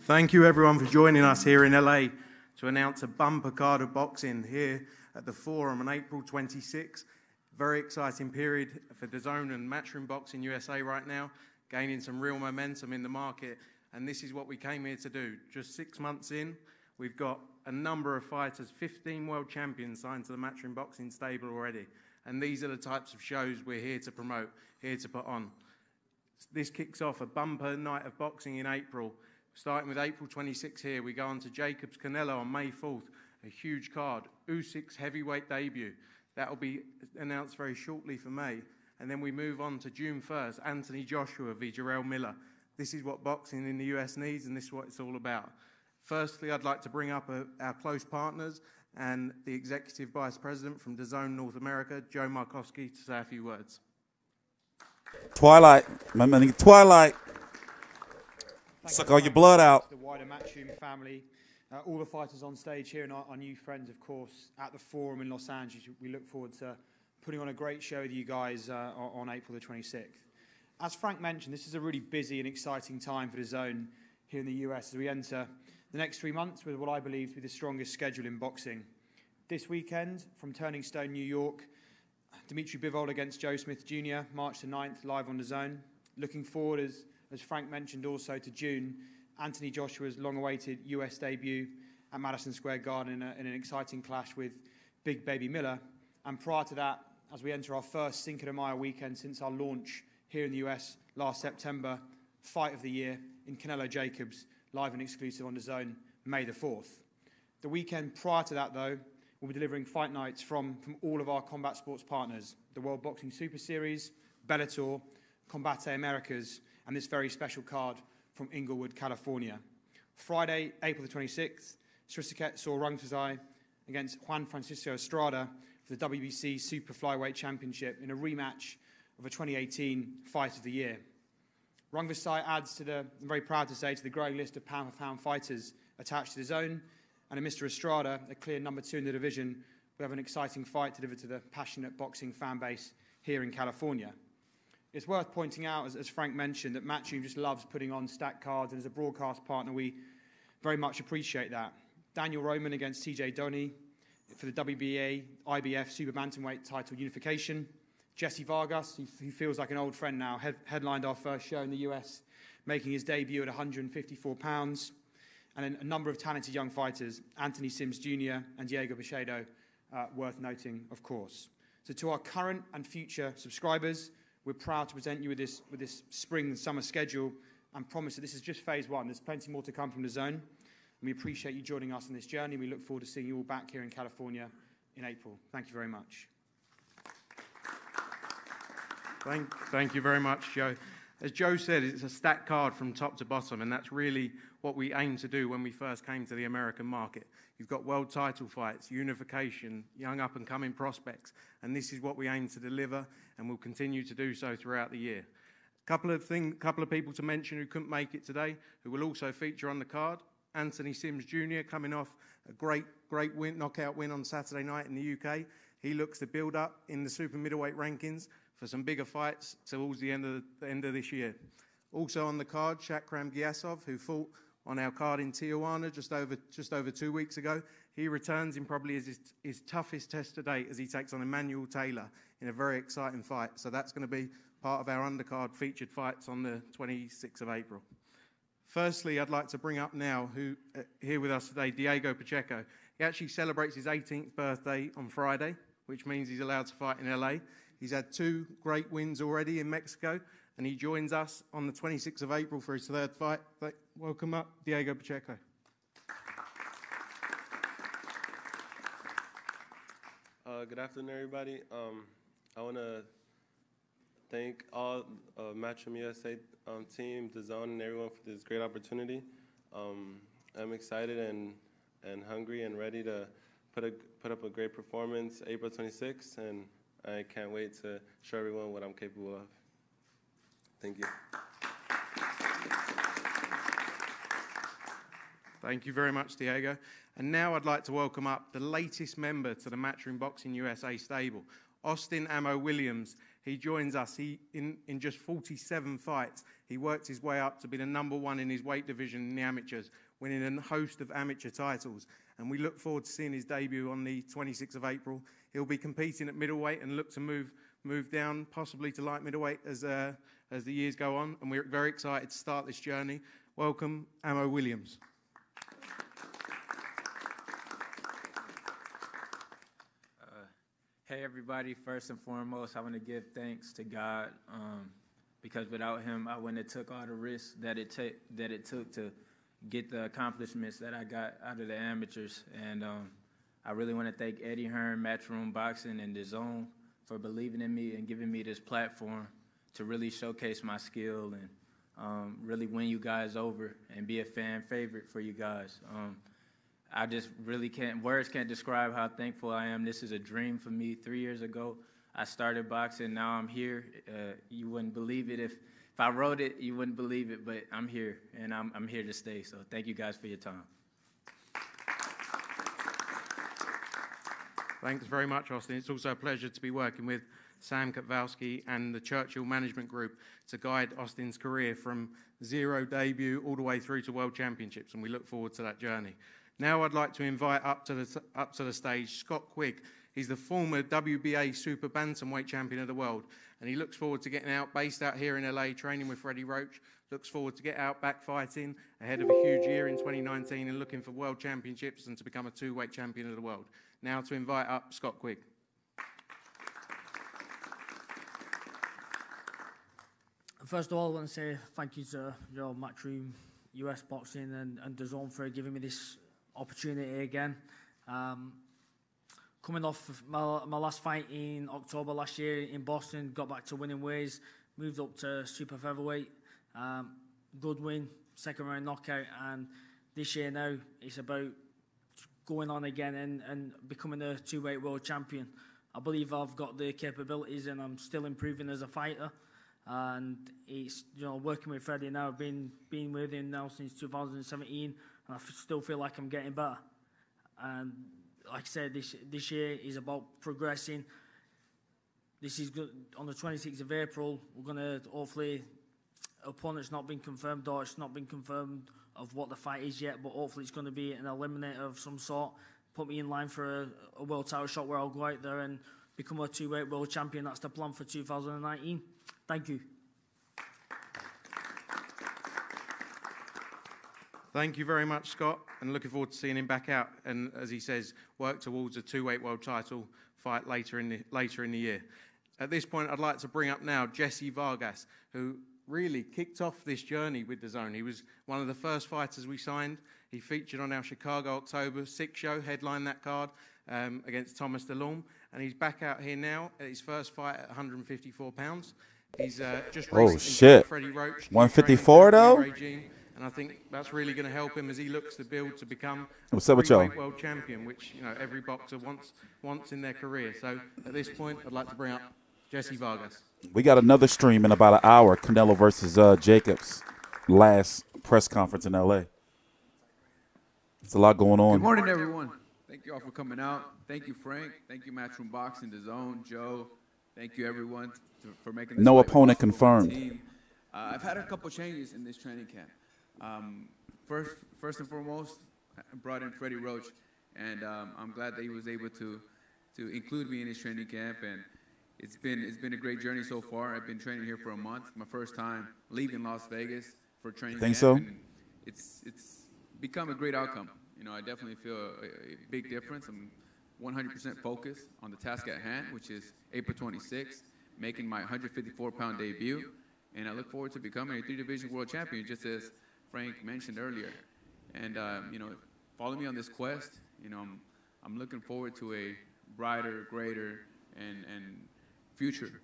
Thank you everyone for joining us here in LA to announce a bumper card of boxing here at the Forum on April 26. Very exciting period for Dazn and Matchroom Boxing USA right now, gaining some real momentum in the market, and this is what we came here to do. Just 6 months in, we've got a number of fighters, 15 world champions signed to the Matchroom Boxing stable already, and these are the types of shows we're here to promote, here to put on. This kicks off a bumper night of boxing in April. Starting with April 26 here, we go on to Jacobs Canelo on May 4th, a huge card. Usyk's heavyweight debut. That will be announced very shortly for May. And then we move on to June 1st, Anthony Joshua v. Jarrell Miller. This is what boxing in the US needs, and this is what it's all about. Firstly, I'd like to bring up our close partners and the Executive Vice President from Dazn North America, Joe Markowski, to say a few words. Twilight, my man, Twilight. Suck all your blood out. The wider Matchroom family, all the fighters on stage here, and our new friends, of course, at the Forum in Los Angeles. We look forward to putting on a great show with you guys on April the 26th. As Frank mentioned, this is a really busy and exciting time for Dazn here in the US as we enter the next 3 months with what I believe to be the strongest schedule in boxing. This weekend, from Turning Stone, New York, Dimitri Bivol against Joe Smith Jr., March the 9th, live on Dazn. Looking forward, as Frank mentioned, also to June, Anthony Joshua's long-awaited US debut at Madison Square Garden in an exciting clash with Big Baby Miller. And prior to that, as we enter our first Cinco de Mayo weekend since our launch here in the US last September, fight of the year in Canelo Jacobs, live and exclusive on Dazn, May the 4th. The weekend prior to that, though, we'll be delivering fight nights from all of our combat sports partners, the World Boxing Super Series, Bellator, Combate Americas, and this very special card from Inglewood, California. Friday, April the 26th, Srisaket saw Rungvisai against Juan Francisco Estrada for the WBC Super-Flyweight Championship in a rematch of a 2018 Fight of the Year. Rungvisai adds to the, I'm very proud to say, to the growing list of pound-for-pound fighters attached to Dazn, and in Mr. Estrada, a clear #2 in the division, we have an exciting fight delivered to the passionate boxing fan base here in California. It's worth pointing out, as Frank mentioned, that Matchroom just loves putting on stacked cards, and as a broadcast partner, we very much appreciate that. Daniel Roman against TJ Doheny for the WBA IBF Super-Bantamweight title unification. Jesse Vargas, who feels like an old friend now, headlined our first show in the US, making his debut at 154 pounds. And then a number of talented young fighters, Anthony Sims Jr. and Diego Bichedo, worth noting, of course. So to our current and future subscribers, we're proud to present you with this spring and summer schedule and promise that this is just phase one. There's plenty more to come from Dazn. And we appreciate you joining us on this journey. We look forward to seeing you all back here in California in April. Thank you very much. Thank you very much, Joe. As Joe said, it's a stacked card from top to bottom, and that's really what we aimed to do when we first came to the American market. You've got world title fights, unification, young up-and-coming prospects, and this is what we aim to deliver, and we'll continue to do so throughout the year. Couple of people to mention who couldn't make it today, who will also feature on the card. Anthony Sims Jr. coming off a great knockout win on Saturday night in the UK. He looks to build up in the super middleweight rankings for some bigger fights towards the end of this year. Also on the card, Shakram Gyasov, who fought on our card in Tijuana just over 2 weeks ago. He returns in probably his toughest test to date as he takes on Emmanuel Taylor in a very exciting fight. So that's going to be part of our undercard featured fights on the 26th of April. Firstly, I'd like to bring up now, here with us today, Diego Pacheco. He actually celebrates his 18th birthday on Friday, which means he's allowed to fight in LA. He's had 2 great wins already in Mexico, and he joins us on the 26th of April for his 3rd fight. Welcome up, Diego Pacheco. Good afternoon, everybody. I want to thank all Matchroom USA team, Dazn, and everyone for this great opportunity. I'm excited and hungry and ready to put up a great performance April 26th, and I can't wait to show everyone what I'm capable of. Thank you. Thank you very much, Diego. And now I'd like to welcome up the latest member to the Matchroom Boxing USA stable. Austin Ammo Williams. He joins us. In just 47 fights, he worked his way up to be the #1 in his weight division in the amateurs, winning a host of amateur titles. And we look forward to seeing his debut on the 26th of April. He'll be competing at middleweight and look to move down, possibly to light middleweight as the years go on. And we're very excited to start this journey. Welcome, Ammo Williams. Hey everybody, first and foremost, I want to give thanks to God because without him, I wouldn't have took all the risks that it took to get the accomplishments that I got out of the amateurs. And I really want to thank Eddie Hearn, Matchroom Boxing, and Dazn for believing in me and giving me this platform to really showcase my skill and really win you guys over and be a fan favorite for you guys. I just really words can't describe how thankful I am. This is a dream for me. 3 years ago, I started boxing. Now I'm here. You wouldn't believe it. If I wrote it, you wouldn't believe it, but I'm here, and I'm here to stay. So thank you guys for your time. Thanks very much, Austin. It's also a pleasure to be working with Sam Kowalski and the Churchill Management Group to guide Austin's career from zero debut all the way through to World Championships, and we look forward to that journey. Now I'd like to invite up to the stage Scott Quigg. He's the former WBA Super-Bantamweight champion of the world, and he looks forward to getting out, based out here in LA, training with Freddie Roach. Looks forward to get out back fighting ahead of a huge year in 2019 and looking for World Championships and to become a 2-weight champion of the world. Now to invite up Scott Quigg. First of all, I want to say thank you to Matchroom, US Boxing, and Dazn for giving me this opportunity again. Coming off of my last fight in October last year in Boston, got back to winning ways, moved up to super featherweight, good win, second round knockout, and this year now it's about going on again and becoming a 2-weight world champion. I believe I've got the capabilities and I'm still improving as a fighter. And it's working with Freddie now. I've been with him now since 2017, and I still feel like I'm getting better. And like I said, this year is about progressing. This is good. On the 26th of April, we're gonna hopefully, opponent's not been confirmed, or it's not been confirmed of what the fight is yet, but hopefully it's going to be an eliminator of some sort. Put me in line for a world title shot where I'll go out there and become a 2-weight world champion. That's the plan for 2019. Thank you. Thank you very much, Scott, and looking forward to seeing him back out and, as he says, work towards a 2-weight world title fight later in the year. At this point, I'd like to bring up now Jesse Vargas, who really kicked off this journey with Dazn. He was one of the first fighters we signed. He featured on our Chicago October 6 show, headlined that card against Thomas DeLorme, and he's back out here now at his first fight at 154 pounds. He's just recently Freddie Roach. 154 though? Regime, and I think that's really going to help him as he looks to build to become a 3-weight world champion, which every boxer wants in their career. So at this point, I'd like to bring up Jesse Vargas. We got another stream in about an hour, Canelo versus Jacobs, last press conference in L.A. It's a lot going on. Good morning, everyone. Thank you all for coming out. Thank you, Frank. Thank you, Matchroom Boxing, Dazn, Joe. Thank you, everyone, for making this no fight opponent possible confirmed. for the team. I've had a couple changes in this training camp. First and foremost, I brought in Freddie Roach, and I'm glad that he was able to include me in his training camp. And it's been a great journey so far. I've been training here for a month. My first time leaving Las Vegas for training camp. So? And it's become a great outcome. I definitely feel a big difference. I'm 100% focused on the task at hand, which is April 26th, making my 154-pound debut. And I look forward to becoming a 3-division world champion, just as Frank mentioned earlier. And, follow me on this quest. I'm looking forward to a brighter, greater, and future,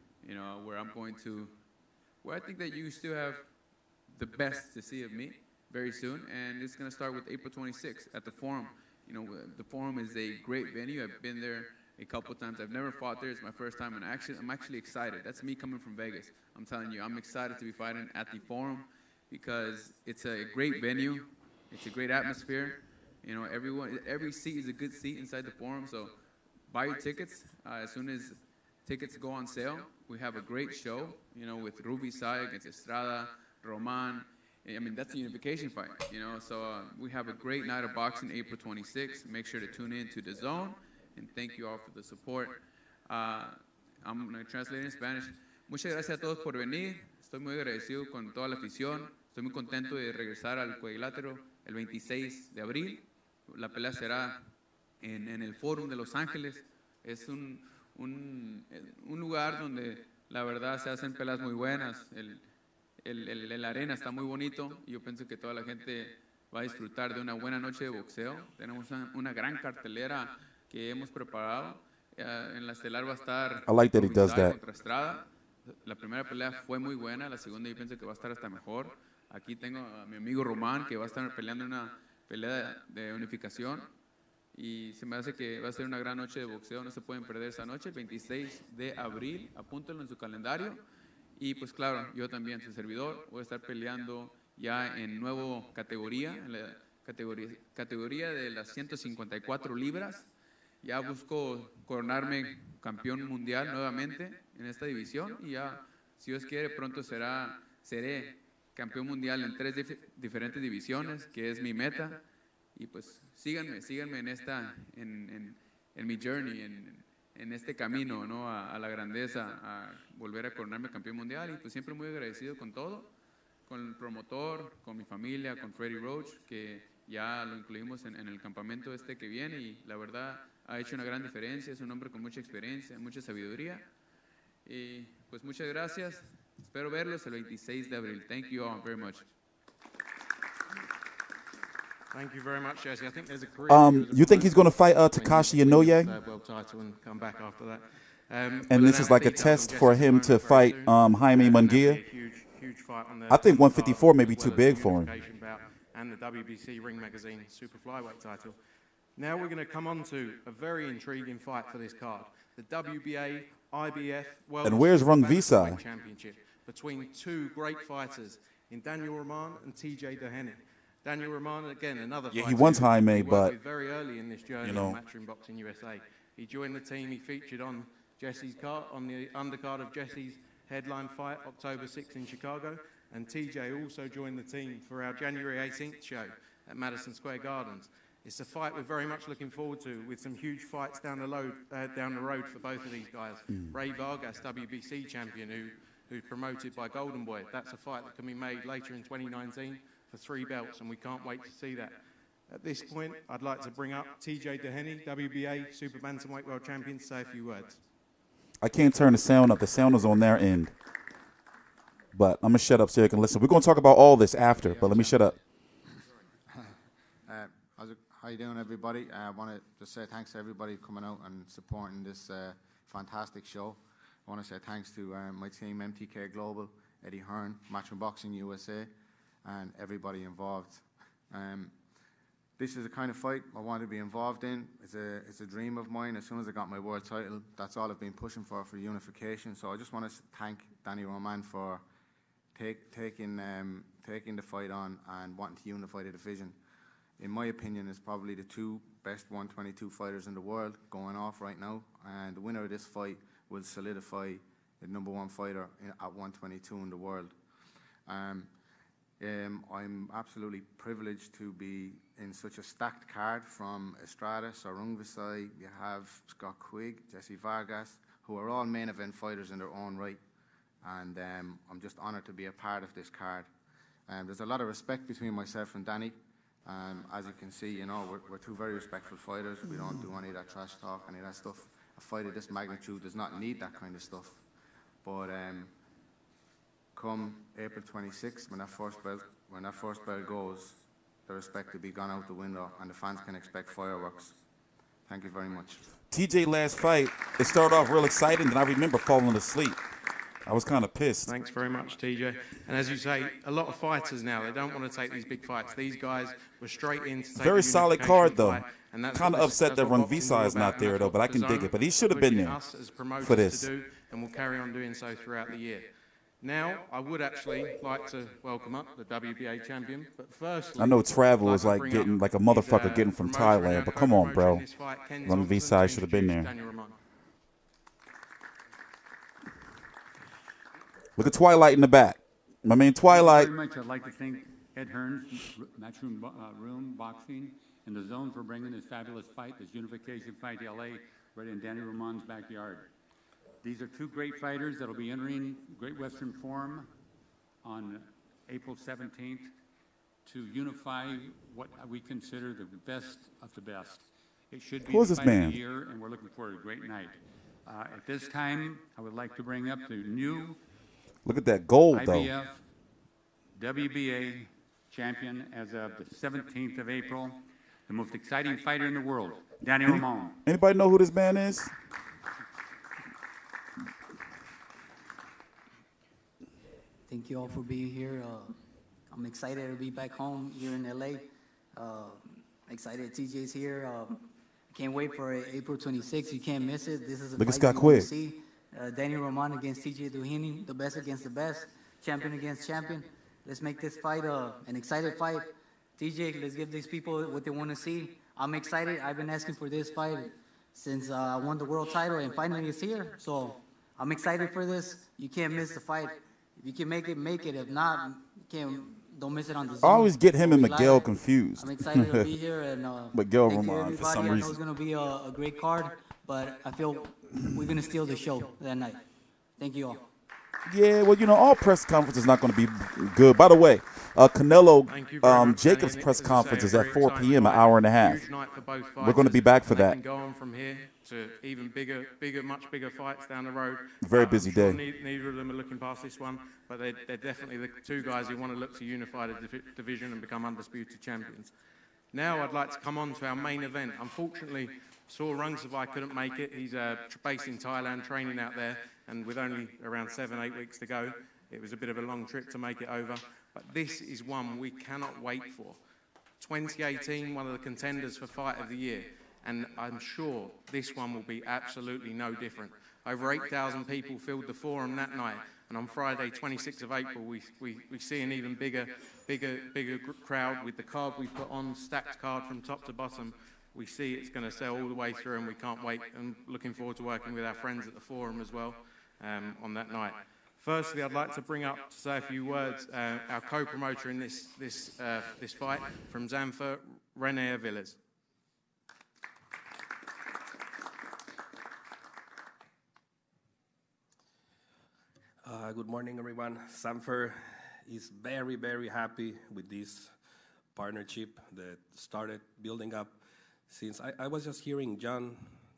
where I'm going to, where I think that you still have the best to see of me very soon. And it's going to start with April 26th at the Forum. The Forum is a great venue. I've been there a couple times. I've never fought there. It's my first time, and I'm actually excited. That's me coming from Vegas. I'm telling you, I'm excited to be fighting at the Forum because it's a great venue. It's a great atmosphere. Every seat is a good seat inside the Forum. So buy your tickets as soon as tickets go on sale. We have a great show, you know, with Rungvisai against Estrada, Roman. I mean, that's a unification fight, you know. So we have a great night of boxing, April 26th. Make sure to tune in to Dazn, and thank you all for the support. I'm going to translate in Spanish. Muchas gracias a todos por venir. Estoy muy agradecido con toda la afición. Estoy muy contento de regresar al cuadrilátero el 26 de abril. La pelea será en el Fórum de Los Ángeles. Es un lugar donde la verdad se hacen peleas muy buenas. La arena está muy bonito y yo pienso que toda la gente va a disfrutar de una buena noche de boxeo. Tenemos una gran cartelera que hemos preparado. En la estelar va a estar Rungvisai contra Estrada. La primera pelea fue muy buena, la segunda yo pienso que va a estar hasta mejor. Aquí tengo a mi amigo Roman, que va a estar peleando una pelea de unificación. Y se me hace que va a ser una gran noche de boxeo, no se pueden perder esa noche, el 26 de abril, apúntenlo en su calendario. Y pues claro, yo también, su servidor, voy a estar peleando ya en nueva categoría, en la categoría de las 154 libras. Ya busco coronarme campeón mundial nuevamente en esta división y ya, si Dios quiere, pronto seré campeón mundial en 3 diferentes divisiones, que es mi meta. Y pues síganme en mi journey, en este camino, ¿no? a la grandeza, a volver a coronarme campeón mundial. Y pues siempre muy agradecido con todo, con el promotor, con mi familia, con Freddy Roach, que ya lo incluimos en el campamento que viene y la verdad ha hecho una gran diferencia. Es un hombre con mucha experiencia, mucha sabiduría. Y pues muchas gracias. Espero verlos el 26 de abril. Thank you all very much. Thank you very much, Jesse. I think there's a you think he's going to fight Takashi Inoue? World title and come back after that. And this is like a test for him to fight Jaime Munguia? Huge fight on the I think 154 may be too big for him. And the WBC Ring Magazine Super-Flyweight title. Now we're going to come on to a very intriguing fight for this card. The WBA IBF World And where's Rungvisai? Super-Bantamweight Championship between two great fighters in Daniel Roman and TJ Doheny. Daniel Roman, again, another fighter. He wants Jaime, but very early in this journey, you know, in Matchroom Boxing USA. He joined the team. He featured on Jesse's card, on the undercard of Jesse's headline fight, October 6th in Chicago. And TJ also joined the team for our January 18th show at Madison Square Gardens. It's a fight we're very much looking forward to, with some huge fights down the road for both of these guys. Ray Vargas, WBC champion, who's promoted by Golden Boy. That's a fight that can be made later in 2019 for 3 belts, and we can't wait to see that. At this point, I'd like to bring up TJ Doheny, WBA Super-Bantamweight World Champion, to say a few words. I can't turn the sound up. The sound is on their end. But I'm going to shut up so you can listen. We're going to talk about all this after, but let me shut up. How you doing, everybody? I want to just say thanks to everybody coming out and supporting this fantastic show. I want to say thanks to my team, MTK Global, Eddie Hearn, Matchroom Boxing USA, and everybody involved. This is the kind of fight I want to be involved in. It's a dream of mine. As soon as I got my world title, that's all I've been pushing for unification. So I just want to thank Danny Roman for taking the fight on and wanting to unify the division. In my opinion, it's probably the 2 best 122 fighters in the world going off right now, and the winner of this fight will solidify the #1 fighter at 122 in the world. I'm absolutely privileged to be in such a stacked card from Estrada, Rungvisai, you have Scott Quigg, Jesse Vargas, who are all main event fighters in their own right, and I'm just honored to be a part of this card. There's a lot of respect between myself and Danny. As you can see, you know, we're 2 very respectful fighters. We don't do any of that trash talk, any of that stuff. A fight of this magnitude does not need that kind of stuff. But come April 26th, when that first bell goes, the respect will be gone out the window, and the fans can expect fireworks. Thank you very much. TJ last fight, it started off real exciting, and I remember falling asleep. I was kind of pissed. Thanks very much, TJ. And as you say, a lot of fighters now, they don't want to take these big fights. These guys were straight in to take Very solid card, though. Kind of upset that Rungvisai is not there, though, but I can dig it. But he should have been there for this. And we'll carry on doing so throughout the year. Now, I would actually like to welcome up the WBA champion, but firstly, I know Travel is like getting like a motherfucker getting from Thailand, but come on, bro. Rungvisai should have been there. Look at Twilight in the back. My man Twilight. Very much. I'd like to thank Ed Hearns, Matchroom Boxing, and the Zone for bringing this fabulous fight, this unification fight to LA, right in Danny Roman's backyard. These are two great fighters that will be entering Great Western Forum on April 17th to unify what we consider the best of the best. It should be the fight of the year, and we're looking forward to a great night. At this time, I would like to bring up the new Look at that gold, IBF WBA champion as of the 17th of April, the most exciting fighter in the world, Danny Ramon. Anybody know who this man is? Thank you all for being here. I'm excited to be back home here in LA. Excited TJ's here. Can't wait for April 26th. You can't miss it. This is a Look at fight Scott you want Quigg. to see. Danny Roman against TJ Doheny, the best against the best, champion against champion. Let's make this fight an excited fight. TJ, let's give these people what they want to see. I'm excited. I've been asking for this fight since I won the world title, and finally it's here. So I'm excited for this. You can't miss the fight. If you can make it, make it. If not, you can't. Don't miss it on the Zoom. I always get him and Miguel confused. I'm excited to be here, and Miguel thank you, Roman for everybody. some I know reason. it's going to be a great card, but I feel we're going to steal the show that night. Thank you all. Yeah, well, you know, all press conferences not going to be good. By the way, Canelo Jacobs' press conference is at 4 p.m., an hour and a half. We're going to be back for that. Can go on from here to even bigger, much bigger fights down the road. Very busy day. Neither of them are looking past this one, but they're definitely the two guys who want to look to unify the division and become undisputed champions. Now I'd like to come on to our main event. Unfortunately, Rungvisai couldn't make it. He's based in Thailand, training out there, and with only around 7-8 weeks to go, it was a bit of a long trip to make it over. But this is one we cannot wait for. 2018, one of the contenders for Fight of the Year, and I'm sure this one will be absolutely no different. Over 8,000 people filled the forum that night, and on Friday, 26th of April, we see an even bigger crowd with the card we put on, stacked card from top to bottom. We see it's going to sell all the way through, and we can't wait, and looking forward to working with our friends at the forum as well on that night. Firstly, I'd like to bring up, to say a few words, our co-promoter in this fight from Zanfer, Rene Villas. Good morning, everyone. Zanfer is very, very happy with this partnership that started building up since I was just hearing John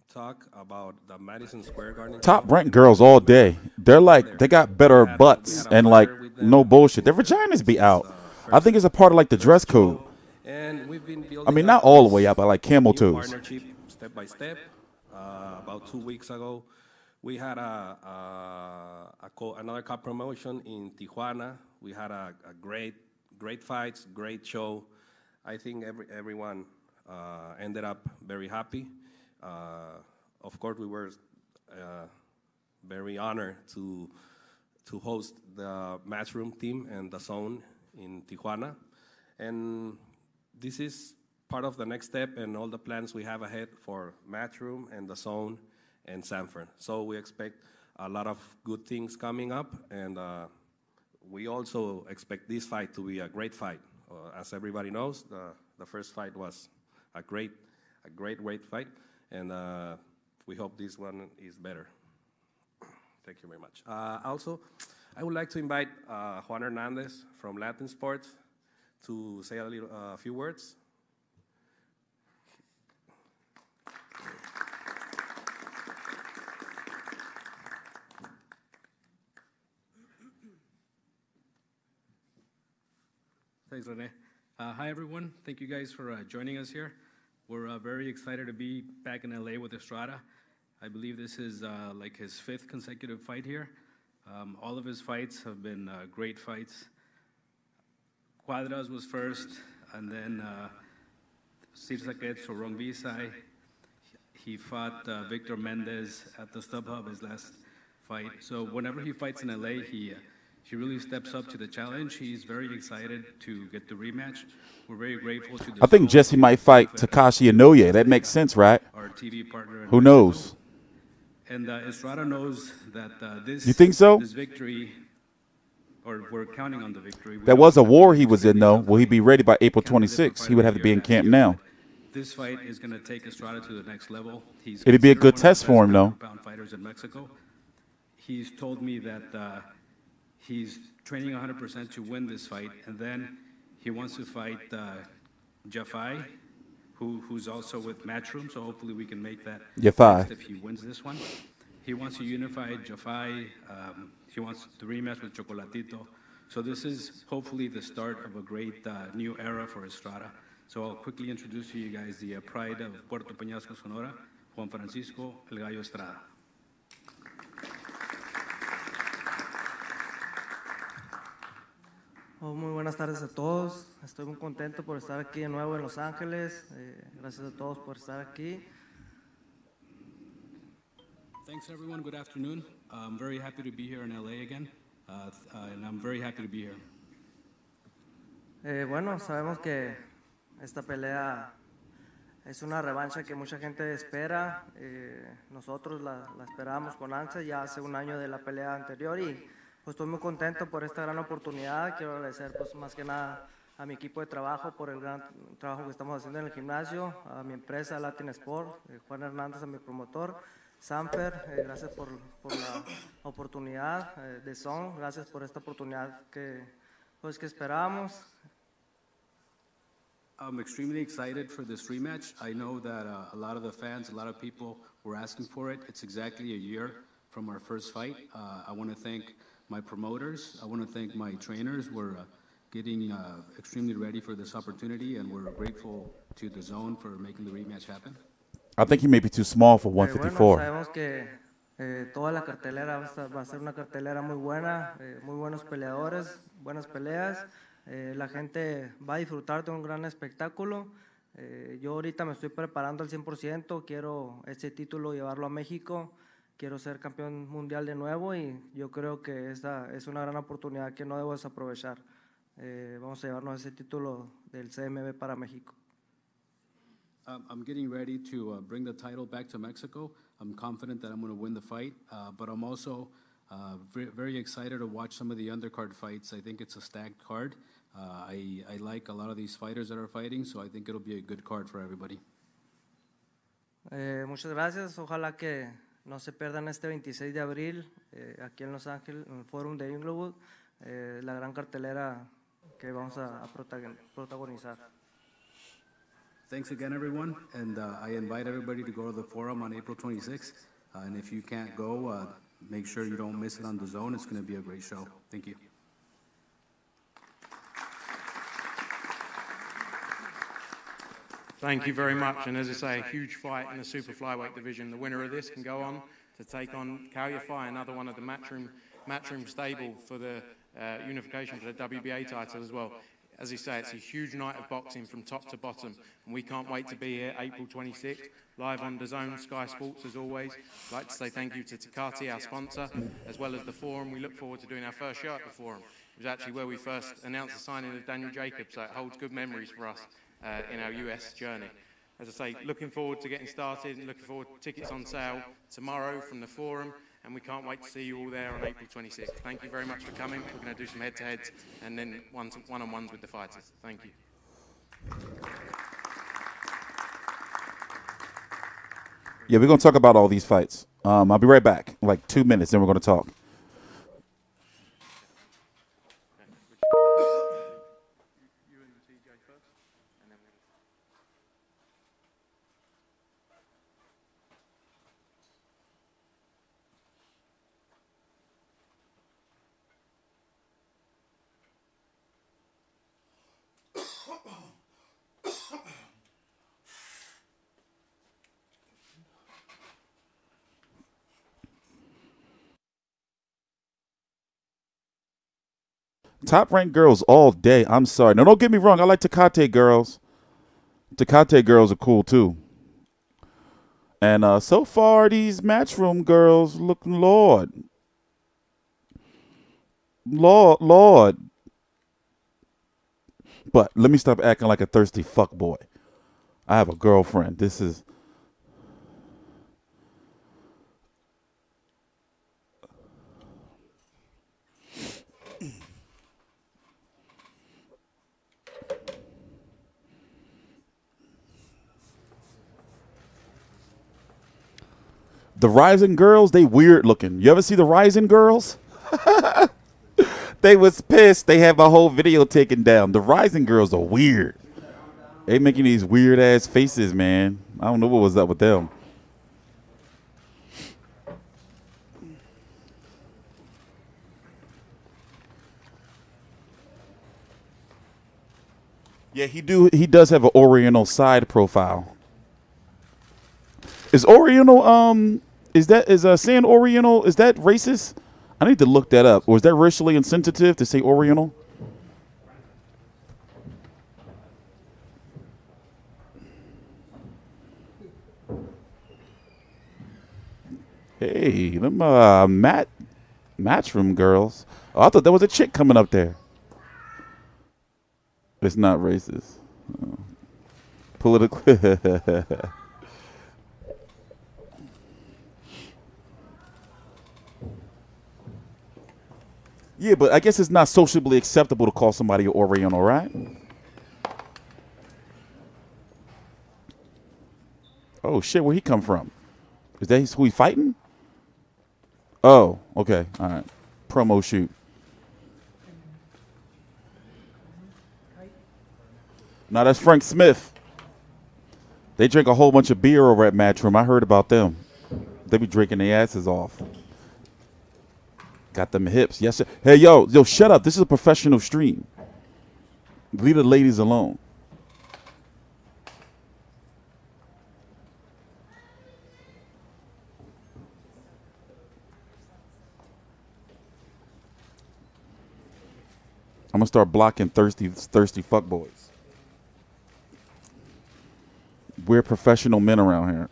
talk about the Madison Square Garden. Top ranked girls all day. They're like, they got better butts and like no bullshit. Their vaginas be out. I think it's a part of like the dress code. And we've been building I mean, not all the way out, but like camel toes. Partnership step by step. About 2 weeks ago, we had another cup promotion in Tijuana. We had a great fights, great show. I think everyone ended up very happy. Of course, we were very honored to host the Matchroom team and the Zone in Tijuana. And this is part of the next step and all the plans we have ahead for Matchroom and the Zone and Zanfer. So we expect a lot of good things coming up, and we also expect this fight to be a great fight. As everybody knows, the first fight was a great weight fight, and we hope this one is better. Thank you very much. Also, I would like to invite Juan Hernandez from Latin Sports to say a few words. Thanks, Rene. Hi, everyone. Thank you guys for joining us here. We're very excited to be back in LA with Estrada. I believe this is like his 5th consecutive fight here. All of his fights have been great fights. Cuadras was first, and then Srisaket, so Rungvisai. He fought Victor Mendez at the StubHub, his last fight. So whenever he fights in LA, he really steps up to the challenge. He's very excited to get the rematch. We're very grateful to the I think Jesse might fight Takashi Inoue. That makes sense, right? Our TV partner. Who knows? And Estrada knows that this. You think so? This victory or we're counting on the victory. There was a war he was in, though. Will he be ready by April 26th? He would have to be in camp now. This fight is going to take Estrada to the next level. It'd be a good test for him, though. Pound fighters in Mexico. He's told me that he's training 100% to win this fight, and then he wants to fight Jafai, who's also with Matchroom, so hopefully we can make that Jafai. if he wins this one. He wants to unify Jafai. He wants the rematch with Chocolatito. So this is hopefully the start of a great new era for Estrada. So I'll quickly introduce to you guys the pride of Puerto Peñasco, Sonora, Juan Francisco El Gallo Estrada. Oh, muy buenas tardes a todos. Estoy muy contento por estar aquí de nuevo en Los Ángeles. Gracias a todos por estar aquí. Thanks, everyone. Good afternoon. I'm very happy to be here in LA again, and I'm very happy to be here. Bueno, sabemos que esta pelea es una revancha que mucha gente espera. Nosotros la esperábamos con ansia ya hace un año de la pelea anterior y pues estoy muy contento por esta gran oportunidad. Quiero agradecer pues más que nada a mi equipo de trabajo por el gran trabajo que estamos haciendo en el gimnasio, a mi empresa Latin Sport, Juan Hernández, a mi promotor. Sanfer, gracias por la oportunidad. Dazn, gracias por esta oportunidad que esperábamos. I'm extremely excited for this rematch. I know that a lot of the fans, a lot of people were asking for it. It's exactly a year from our first fight. I want to thank my promoters. I want to thank my trainers. We're getting extremely ready for this opportunity, and we're grateful to Dazn for making the rematch happen. I think he may be too small for 154. Bueno, sabemos que toda la cartelera va a ser una cartelera muy buena, muy buenos peleadores, buenas peleas. La gente va a disfrutar de un gran espectáculo. Yo ahorita me estoy preparando al 100%, quiero ese título llevarlo a México, quiero ser campeón mundial de nuevo y yo creo que esta es una gran oportunidad que no debo desaprovechar. Vamos a llevarnos ese título del CMB para México. I'm getting ready to bring the title back to Mexico. I'm confident that I'm going to win the fight, but I'm also very excited to watch some of the undercard fights. I think it's a stacked card. I like a lot of these fighters that are fighting, so I think it'll be a good card for everybody. Muchas gracias. Ojalá que no se pierdan este 26 de abril aquí en Los Ángeles, en el Forum de Inglewood, la gran cartelera que vamos a protagonizar. Thanks again, everyone, and I invite everybody to go to the forum on April 26th, and if you can't go, make sure you don't miss it on Dazn. It's going to be a great show. Thank you. Thank you very much, and as I say, a huge fight in the super-flyweight division. The winner of this can go on to take on Jafai, another one of the matchroom stable for the unification for the WBA title as well. As you say, it's a huge night of boxing from top to bottom, and we can't wait to be here April 26th, live on Dazn, Sky Sports as always. I'd like to say thank you to Takati, our sponsor, as well as the forum. We look forward to doing our first show at the forum. It was actually where we first announced the signing of Daniel Jacobs, so it holds good memories for us in our US journey. As I say, looking forward to getting started, and looking forward to tickets on sale tomorrow from the forum. And we can't wait to see you all there on April 26th. Thank you very much for coming. We're going to do some head-to-heads and then one-on-ones with the fighters. Thank you. Yeah, we're going to talk about all these fights. I'll be right back. In like 2 minutes, then we're going to talk. Top ranked girls all day. I'm sorry. No, don't get me wrong. I like Takate girls. Takate girls are cool too. And so far, these matchroom girls look, Lord. But let me stop acting like a thirsty fuckboy. I have a girlfriend. This is. The Rising Girls, they weird looking. You ever see the Rising Girls? They was pissed. They had my whole video taken down. The Rising Girls are weird. They making these weird ass faces, man. I don't know what was up with them. Yeah, he does have an Oriental side profile. Is Oriental is saying Oriental, is that racist? I need to look that up. Or is that racially insensitive to say Oriental? Hey, them matchroom girls. Oh, I thought there was a chick coming up there. It's not racist. Oh. Political. Yeah, but I guess it's not socially acceptable to call somebody an Oriental, right? Oh, shit, where he come from? Is that who he fighting? Oh, okay, all right. Promo shoot. No, that's Frank Smith. They drink a whole bunch of beer over at Matchroom. I heard about them. They be drinking their asses off. Got them hips. Yes, sir. Hey, yo, shut up. This is a professional stream. Leave the ladies alone. I'm going to start blocking thirsty fuckboys. We're professional men around here.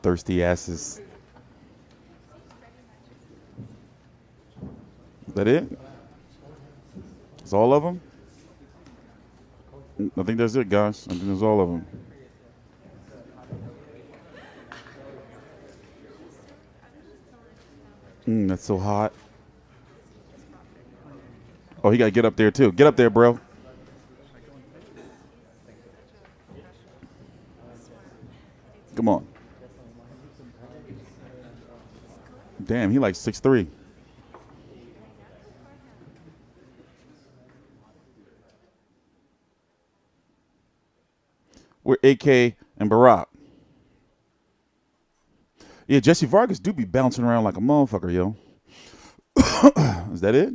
Thirsty asses. Is that it? Is all of them? I think that's it, guys. I think that's all of them. That's so hot. Oh, he got to get up there, too. Get up there, bro. Come on. Damn, he like 6'3". We're AK and Barack. Yeah, Jesse Vargas do be bouncing around like a motherfucker, yo. Is that it?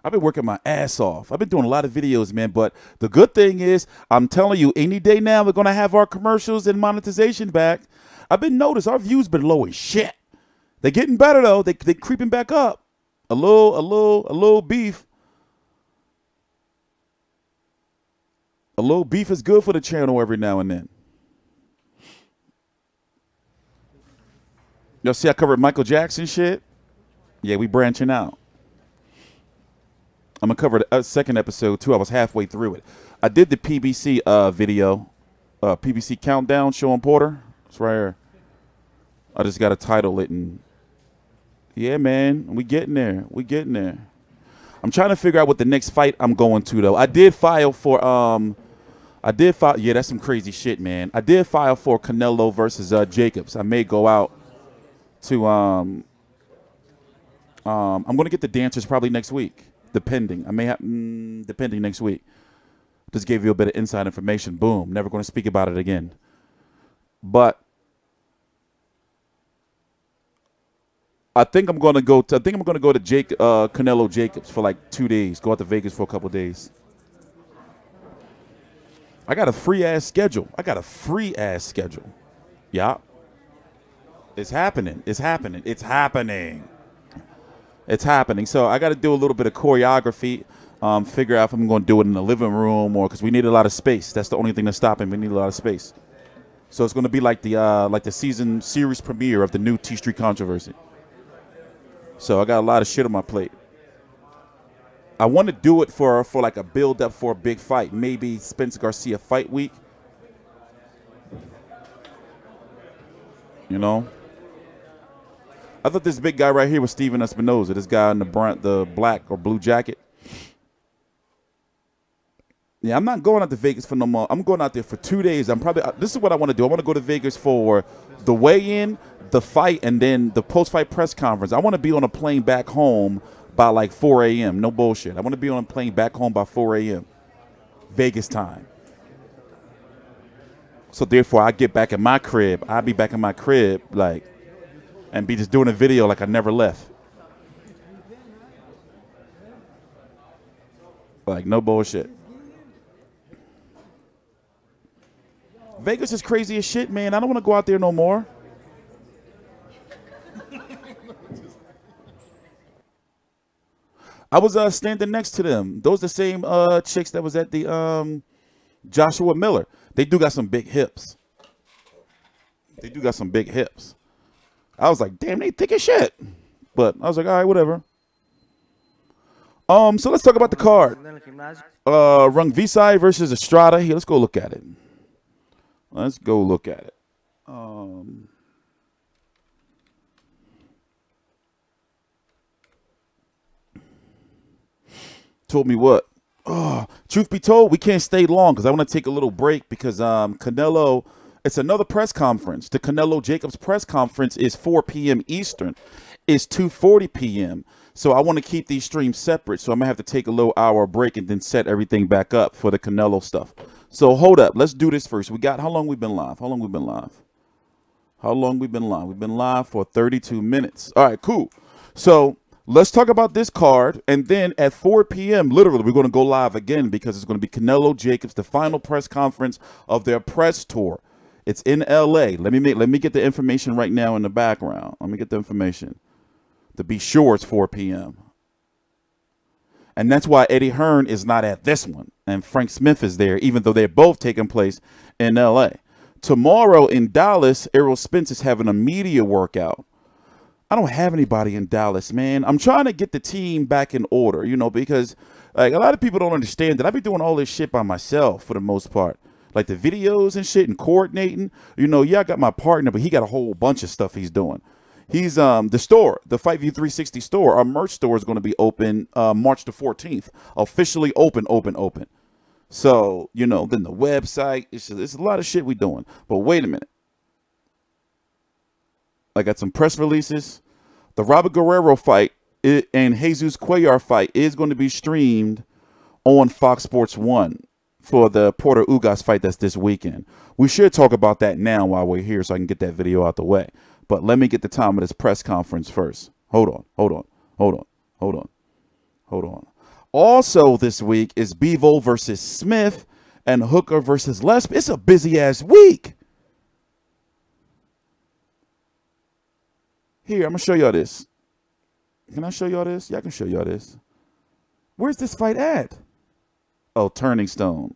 I've been working my ass off. I've been doing a lot of videos, man. But the good thing is, I'm telling you, any day now we're gonna have our commercials and monetization back. I've been noticed our views been low as shit. They're getting better though. They creeping back up. A little beef. A little beef is good for the channel every now and then. Y'all see I covered Michael Jackson shit? Yeah, we branching out. I'm going to cover the second episode, too. I was halfway through it. I did the PBC video, PBC Countdown, showing Porter. It's right here. I just got to title it. And yeah, man, we getting there. We getting there. I'm trying to figure out what the next fight I'm going to, though. I did file for, yeah, that's some crazy shit, man. I did file for Canelo versus Jacobs. I may go out to, I'm going to get the dancers probably next week. Depending. I may have, depending next week. Just gave you a bit of inside information. Boom. Never going to speak about it again. But I think I'm going to go to Canelo Jacobs for like 2 days. Go out to Vegas for a couple days. I got a free ass schedule. Yeah. It's happening. It's happening. It's happening. It's happening. So I got to do a little bit of choreography, figure out if I'm going to do it in the living room or because we need a lot of space. That's the only thing that's stopping. We need a lot of space. So it's going to be like the season series premiere of the new T Street Controversy. So I got a lot of shit on my plate. I want to do it for like a build up for a big fight. Maybe Spencer Garcia fight week. You know? I thought this big guy right here was Steven Espinoza. This guy in the black or blue jacket. Yeah, I'm not going out to Vegas for no more. I'm going out there for 2 days. I'm probably this is what I want to do. I want to go to Vegas for the weigh-in, the fight, and then the post-fight press conference. I want to be on a plane back home by like 4 a.m. No bullshit. I want to be on a plane back home by 4 a.m. Vegas time. So therefore, I get back in my crib. I'll be back in my crib like, and be just doing a video like I never left. Like no bullshit. Vegas is crazy as shit, man. I don't want to go out there no more. I was standing next to them. Those the same chicks that was at the Joshua Miller. They do got some big hips. They do got some big hips. I was like, damn, they thick as shit. But I was like, all right, whatever. So let's talk about the card. Rungvisai versus Estrada. Here, let's go look at it. Let's go look at it. Told me what? Oh, truth be told, we can't stay long because I want to take a little break because Canelo, it's another press conference. The Canelo Jacobs press conference is 4 p.m. Eastern. It's 2:40 p.m. So I want to keep these streams separate. So I'm going to have to take a little hour break and then set everything back up for the Canelo stuff. So hold up. Let's do this first. We got, how long we been live? How long we been live? How long we been live? We've been live for 32 minutes. All right, cool. So let's talk about this card. And then at 4 p.m., literally, we're going to go live again because it's going to be Canelo Jacobs, the final press conference of their press tour. It's in L.A. Let me get the information right now in the background. Let me get the information. To be sure, it's 4 p.m. And that's why Eddie Hearn is not at this one. And Frank Smith is there, even though they're both taking place in L.A. Tomorrow in Dallas, Errol Spence is having a media workout. I don't have anybody in Dallas, man. I'm trying to get the team back in order, you know, because like a lot of people don't understand that I be doing all this shit by myself for the most part. Like the videos and shit and coordinating. You know, yeah, I got my partner, but he got a whole bunch of stuff he's doing. He's the store, the Fight View 360 store. Our merch store is going to be open March the 14th. Officially open. So, you know, then the website. It's a lot of shit we doing. But wait a minute. I got some press releases. The Robert Guerrero fight and Jesus Cuellar fight is going to be streamed on Fox Sports 1 for the Porter Ugas fight that's this weekend. We should talk about that now while we're here so I can get that video out the way. But let me get the time of this press conference first. Hold on. Also this week is Bivol versus Smith and Hooker versus Lesp. It's a busy-ass week. Here, I'm going to show y'all this. Can I show y'all this? Yeah, I can show y'all this. Where's this fight at? Oh, Turning Stone.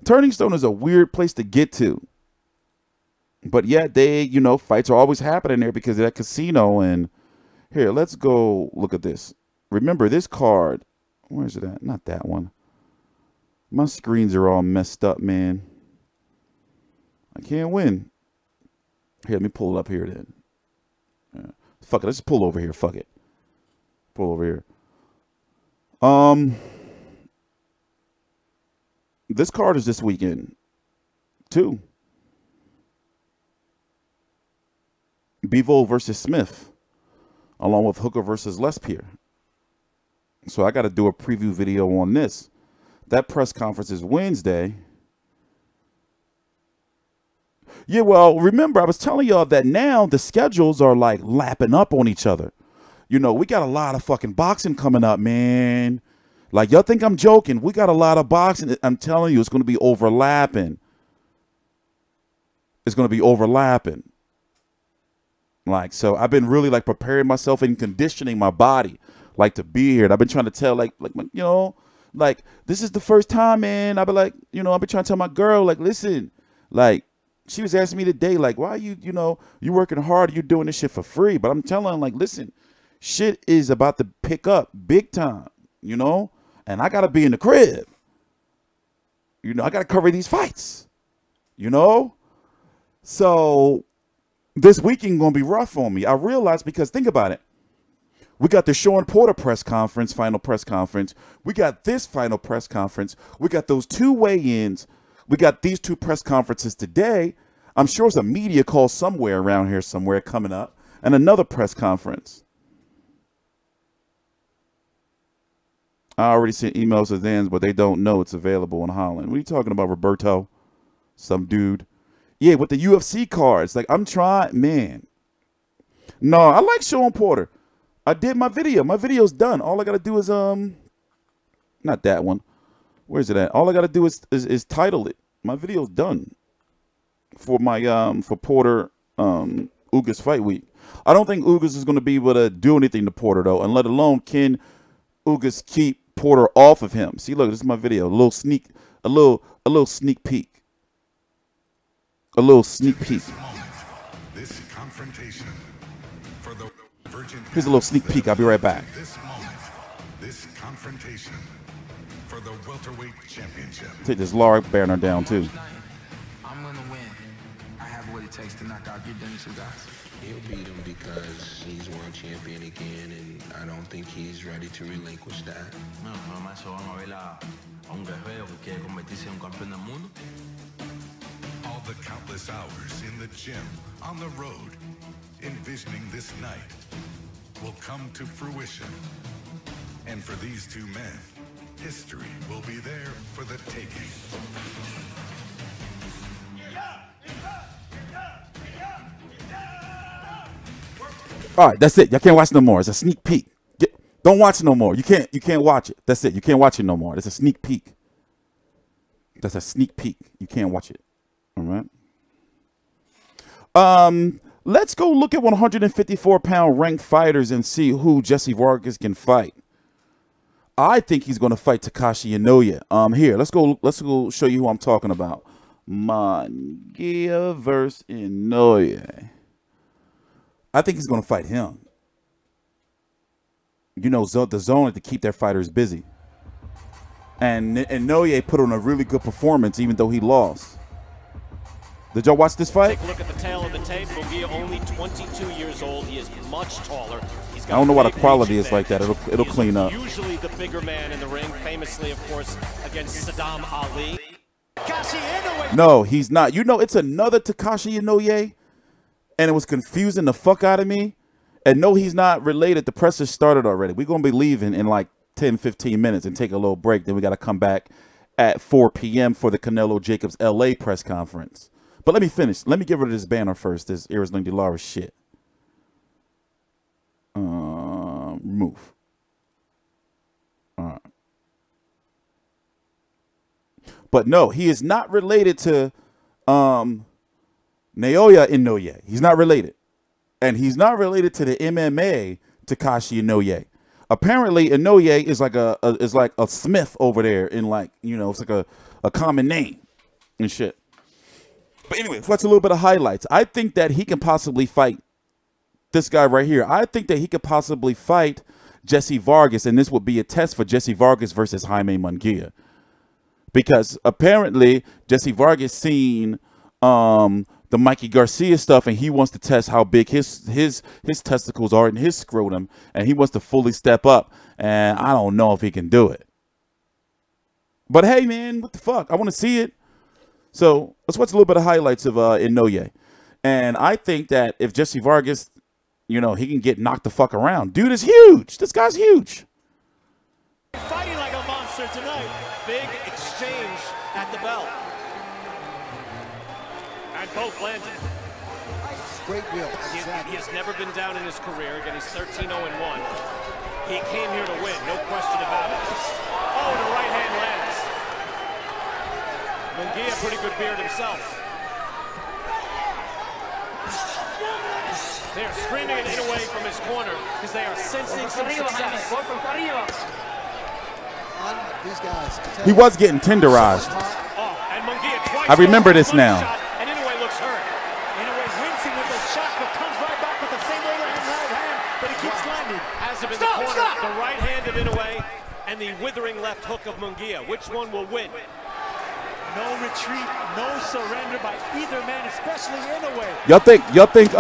Turning Stone is a weird place to get to. But yet they, you know, fights are always happening there because of that casino. And here, let's go look at this. Remember this card. Where's it at? Not that one. My screens are all messed up, man. I can't win. Here, let me pull it up here then. Fuck it. Let's pull over here. Fuck it. Pull over here. This card is this weekend, too. Bivol versus Smith, along with Hooker versus Lespier. So I got to do a preview video on this. That press conference is Wednesday. Yeah, well, remember, I was telling y'all that now the schedules are like lapping up on each other. You know, we got a lot of fucking boxing coming up, man. Like, y'all think I'm joking. We got a lot of boxing. I'm telling you, it's going to be overlapping. It's going to be overlapping. Like, so I've been really like preparing myself and conditioning my body like to be here. And I've been trying to tell like, you know, like this is the first time, man. I've been like, you know, I've been trying to tell my girl, like, listen, like she was asking me today, like, why you know, you working hard, you're doing this shit for free. But I'm telling her, like, listen, shit is about to pick up big time, you know, and I got to be in the crib. You know, I got to cover these fights, you know, so this weekend going to be rough on me. I realized because think about it. We got the Sean Porter press conference, final press conference. We got this final press conference. We got those 2 weigh-ins. We got these 2 press conferences today. I'm sure it's a media call somewhere around here somewhere coming up. And another press conference. I already sent emails to Dazn, but they don't know it's available in Holland. What are you talking about, Roberto? Some dude. Yeah, with the UFC cards. Like, I'm trying, man. No, I like Sean Porter. I did my video. My video's done. All I got to do is, not that one. Where's it at? All I got to do is title it. My video's done for my, for Porter, Ugas fight week. I don't think Ugas is going to be able to do anything to Porter, though, and let alone can Ugas keep Porter off of him. See, look, this is my video. A little sneak peek. A little sneak peek. This confrontation for the Here's a little sneak peek. I'll be right back. This confrontation for the welterweight championship. Take this Laura banner down too. I'm gonna win. I have what it takes to knock out your Dennis guys. He'll beat him because he's world champion again, and I don't think he's ready to relinquish that. No, más eso vamos a ver a un guerrero que quiere convertirse en un campeón del mundo. All the countless hours in the gym, on the road, envisioning this night will come to fruition. And for these 2 men, history will be there for the taking. All right, that's it. Y'all can't watch no more. It's a sneak peek. Don't watch no more. You can't watch it. That's it. You can't watch it no more. It's a sneak peek. That's a sneak peek. You can't watch it. All right. Let's go look at 154-pound ranked fighters and see who Jesse Vargas can fight. I think he's going to fight Takashi Inoue. Here, let's go show you who I'm talking about. Munguia versus Inoue. I think he's going to fight him. You know, the zone had to keep their fighters busy. And Inoue put on a really good performance even though he lost. Did y'all watch this fight? Take a look at the tail of the tape. Munguia only 22 years old. He is much taller. He's got I don't know why the quality is like that. It'll clean up. Usually the bigger man in the ring, famously, of course, against Saddam Ali. No, he's not. You know, it's another Takashi Inoue, and it was confusing the fuck out of me. And no, he's not related. The press has started already. We're going to be leaving in like 10, 15 minutes and take a little break. Then we got to come back at 4 p.m. for the Canelo Jacobs LA press conference. But let me finish. Let me get rid of this banner first. This Iris Lindy Lara shit. Remove. All right. But no, he is not related to Naoya Inoue. He's not related. And he's not related to the MMA Takashi Inoue. Apparently, Inoue is like a Smith over there in like, you know, it's like a common name and shit. But anyway, that's a little bit of highlights. I think that he can possibly fight this guy right here. I think that he could possibly fight Jesse Vargas, and this would be a test for Jesse Vargas versus Jaime Munguia. Because apparently Jesse Vargas seen the Mikey Garcia stuff, and he wants to test how big his testicles are in his scrotum, and he wants to fully step up. And I don't know if he can do it. But hey, man, what the fuck? I want to see it. So let's watch a little bit of highlights of Inoue. And I think that if Jesse Vargas, you know, he can get knocked the fuck around. Dude is huge. This guy's huge. Fighting like a monster tonight. Big exchange at the bell. And both landed. Great wheel. He has never been down in his career. Again, he's 13-0-1. He came here to win, no question about it. Oh, the right hand lands. Munguia, pretty good beard himself. They are screaming it away from his corner because they are sensing some success. These guys. He was getting tenderized. Oh, and Munguia twice. I remember this now. And Inoue looks hurt. Inoue wincing with the shot, but comes right back with the same overhand right hand, but he keeps landing. Has him in the corner. The right hand of Inoue and the withering left hook of Munguia. Which one will win? No retreat, no surrender by either man, especially Inoue. Y'all think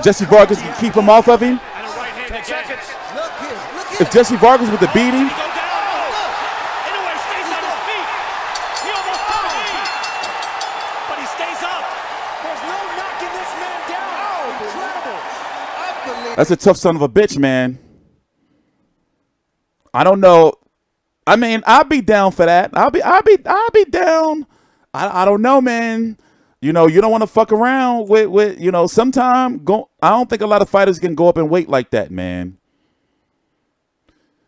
Jesse Vargas can keep him off of him? And a right hand seconds. Look here. Look here. If Jesse Vargas with the beating, Go down. Inoue stays on his feet. He almost took a knee. But he stays up. There's no knocking this man down. Oh, incredible. Unbelievable. that's a tough son of a bitch, man. I don't know. I mean, I'll be down for that. I'll be down. I don't know, man. You know, you don't want to fuck around with you know, sometime I don't think a lot of fighters can go up in weight like that, man.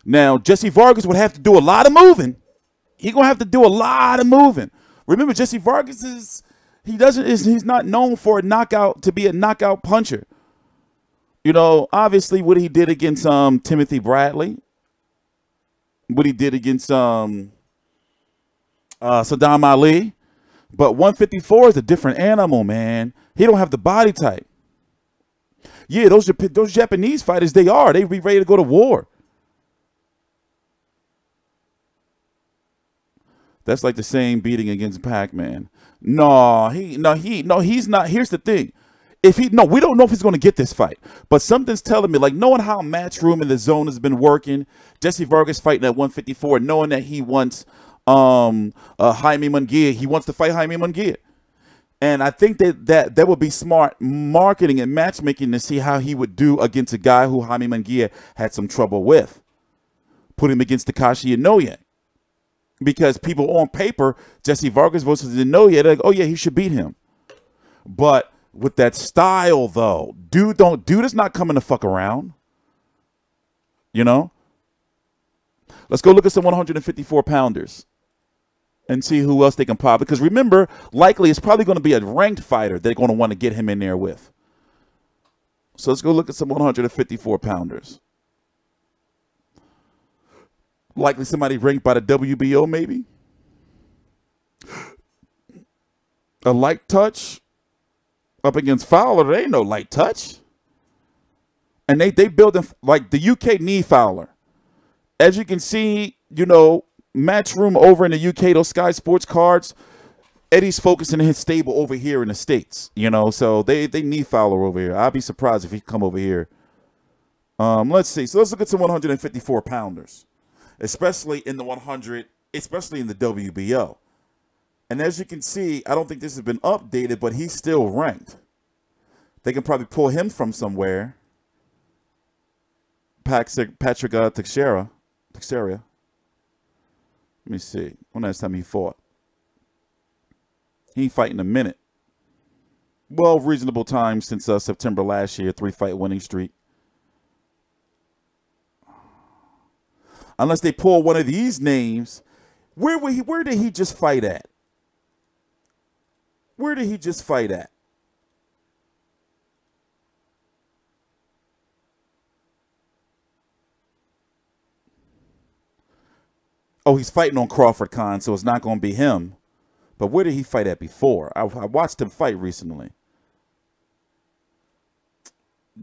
Now, Jesse Vargas would have to do a lot of moving. He's going to have to do a lot of moving. Remember, Jesse Vargas he's not known for to be a knockout puncher. You know, obviously what he did against Timothy Bradley, what he did against Saddam Ali, but 154 is a different animal, man. He don't have the body type. Yeah, those Japanese fighters, they be ready to go to war. That's like the same beating against Pac-Man. No, he's not. Here's the thing. We don't know if he's going to get this fight, but something's telling me, like knowing how Matchroom and the Zone has been working, Jesse Vargas fighting at 154, knowing that he wants Jaime Munguia, he wants to fight Jaime Munguia, and I think that would be smart marketing and matchmaking to see how he would do against a guy who Jaime Munguia had some trouble with. Put him against Takashi Inoue, because people on paper, Jesse Vargas versus Inoue, they're like, oh yeah, he should beat him, but with that style, though, dude is not coming to fuck around. You know? Let's go look at some 154-pounders and see who else they can pop. Because remember, likely it's probably going to be a ranked fighter they're going to want to get him in there with. So let's go look at some 154-pounders. Likely somebody ranked by the WBO, maybe. A light touch. Up against Fowler, there ain't no light touch. And they build him like the UK knee Fowler. As you can see, you know, Matchroom over in the UK, those Sky Sports cards, Eddie's focusing his stable over here in the States, you know, so they knee Fowler over here. I'd be surprised if he come over here. Let's see. So let's look at some 154-pounders, especially in the WBO. And as you can see, I don't think this has been updated, but he's still ranked. They can probably pull him from somewhere. Patrick Teixeira. Let me see. When last time he fought? He ain't fighting a minute. Well, reasonable time since September last year, 3-fight winning streak. Unless they pull one of these names, where did he just fight at? Where did he just fight at? Oh, he's fighting on Crawford Khan, so it's not going to be him. But where did he fight at before? I watched him fight recently.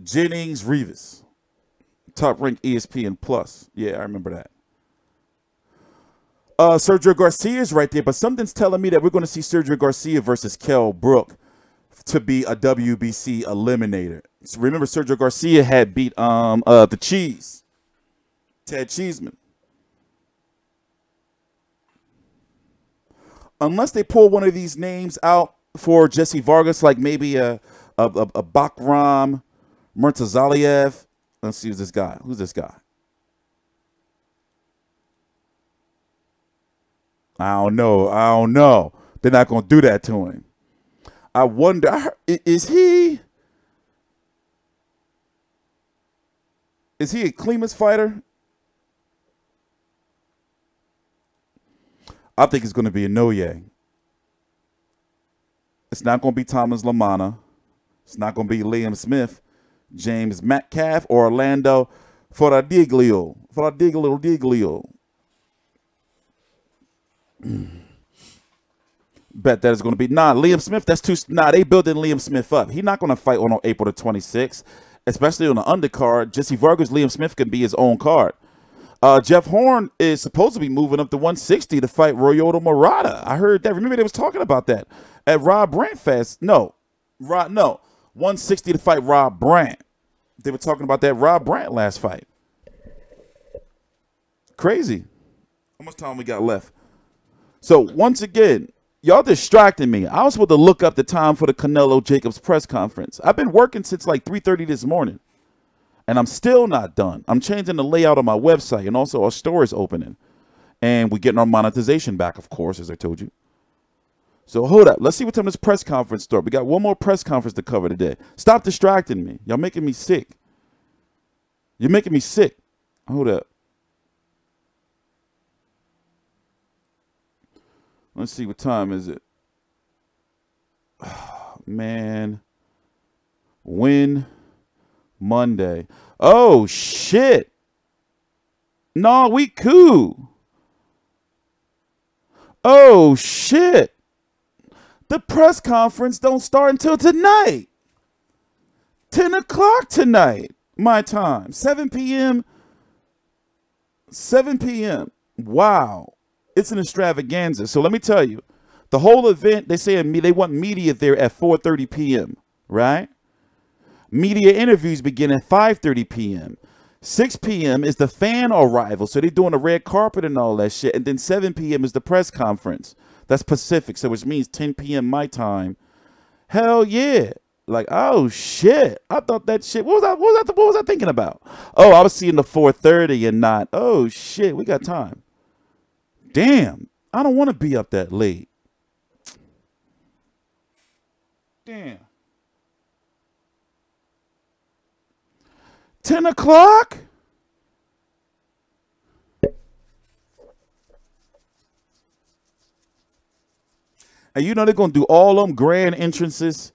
Jennings Rivas. Top rank ESPN Plus. Yeah, I remember that. Sergio Garcia is right there, but something's telling me that we're going to see Sergio Garcia versus Kell Brook to be a WBC eliminator. So remember, Sergio Garcia had beat the Cheese, Ted Cheeseman. Unless they pull one of these names out for Jesse Vargas, like maybe a Bakram Murtazaliev. Let's see who's this guy. Who's this guy? I don't know. They're not going to do that to him. I wonder, is he a Klimas fighter? I think it's going to be Inoue. It's not going to be Thomas Lamana. It's not going to be Liam Smith, James Metcalf, or Orlando Foradiglio. Bet that is going to be Liam Smith. That's too. They building Liam Smith up. He's not going to fight on April the 26th, especially on the undercard. Jesse Vargas, Liam Smith can be his own card. Jeff Horn is supposed to be moving up to 160 to fight Royoto Murata. I heard that. Remember they was talking about that at Rob Brandt Fest. No, 160 to fight Rob Brandt. They were talking about that Rob Brandt last fight. Crazy. How much time we got left? So, once again, y'all distracting me. I was supposed to look up the time for the Canelo Jacobs press conference. I've been working since like 3:30 this morning, and I'm still not done. I'm changing the layout of my website, and also our store is opening. And we're getting our monetization back, of course, as I told you. So hold up. Let's see what time this press conference starts. We got one more press conference to cover today. Stop distracting me. Y'all making me sick. You're making me sick. Hold up. Let's see, what time is it? Oh, man. When? Monday. Oh, shit. No, we cool. Oh, shit. The press conference don't start until tonight. 10 o'clock tonight, my time. 7 p.m. 7 p.m. Wow. It's an extravaganza. So let me tell you, the whole event, they say they want media there at 4:30 p.m., right? Media interviews begin at 5:30 p.m. 6 p.m. is the fan arrival. So they're doing the red carpet and all that shit. And then 7 p.m. is the press conference. That's Pacific, so which means 10 p.m. my time. Hell yeah. Like, oh shit. I thought that shit. What was I thinking about? Oh, I was seeing the 4:30 and not. Oh shit, we got time. Damn. I don't want to be up that late. Damn. 10 o'clock? And you know they're going to do all them grand entrances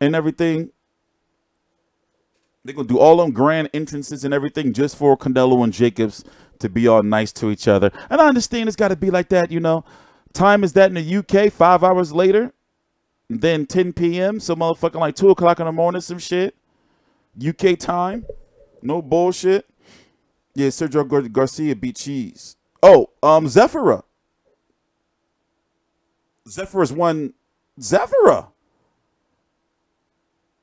and everything. They're going to do all them grand entrances and everything just for Canelo and Jacobs to be all nice to each other. And I understand it's got to be like that, you know. Time is that in the UK, 5 hours later. Then 10 p.m. So motherfucking like 2 o'clock in the morning, some shit. UK time. No bullshit. Yeah, Sergio Garcia beat Cheese. Oh, Zephyra. Zephyr's won. Zephyra.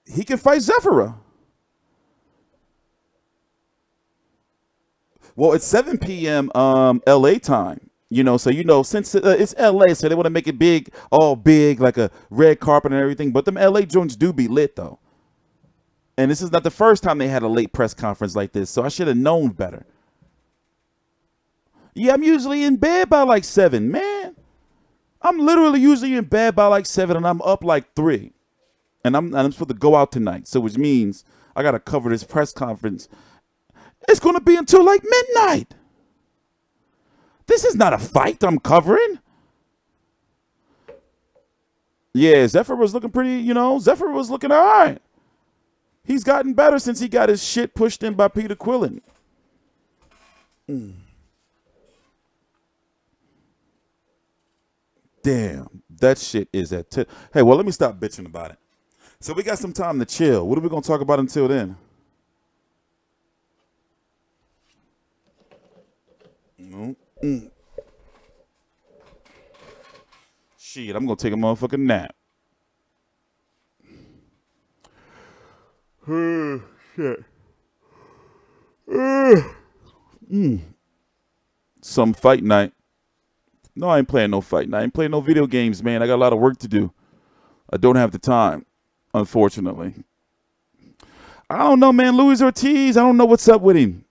He can fight Zephyra. Well, it's 7 p.m. LA time. You know, so you know, since it's LA, so they want to make it big, all big, like a red carpet and everything. But them LA joints do be lit though. And this is not the first time they had a late press conference like this, so I should have known better. Yeah, I'm usually in bed by like 7, man. I'm literally usually in bed by like 7, and I'm up like 3. And I'm supposed to go out tonight, so which means I got to cover this press conference. It's going to be until like midnight. This is not a fight I'm covering. Yeah, Zephyr was looking pretty, you know, Zephyr was looking all right. He's gotten better since he got his shit pushed in by Peter Quillen. Damn, that shit is at 10. Hey, well, let me stop bitching about it. So we got some time to chill. What are we going to talk about until then? Shit, I'm going to take a motherfucking nap. Shit. Some fight night. No, I ain't playing no fight night. I ain't playing no video games, man. I got a lot of work to do. I don't have the time, unfortunately. I don't know, man. Luis Ortiz, I don't know what's up with him.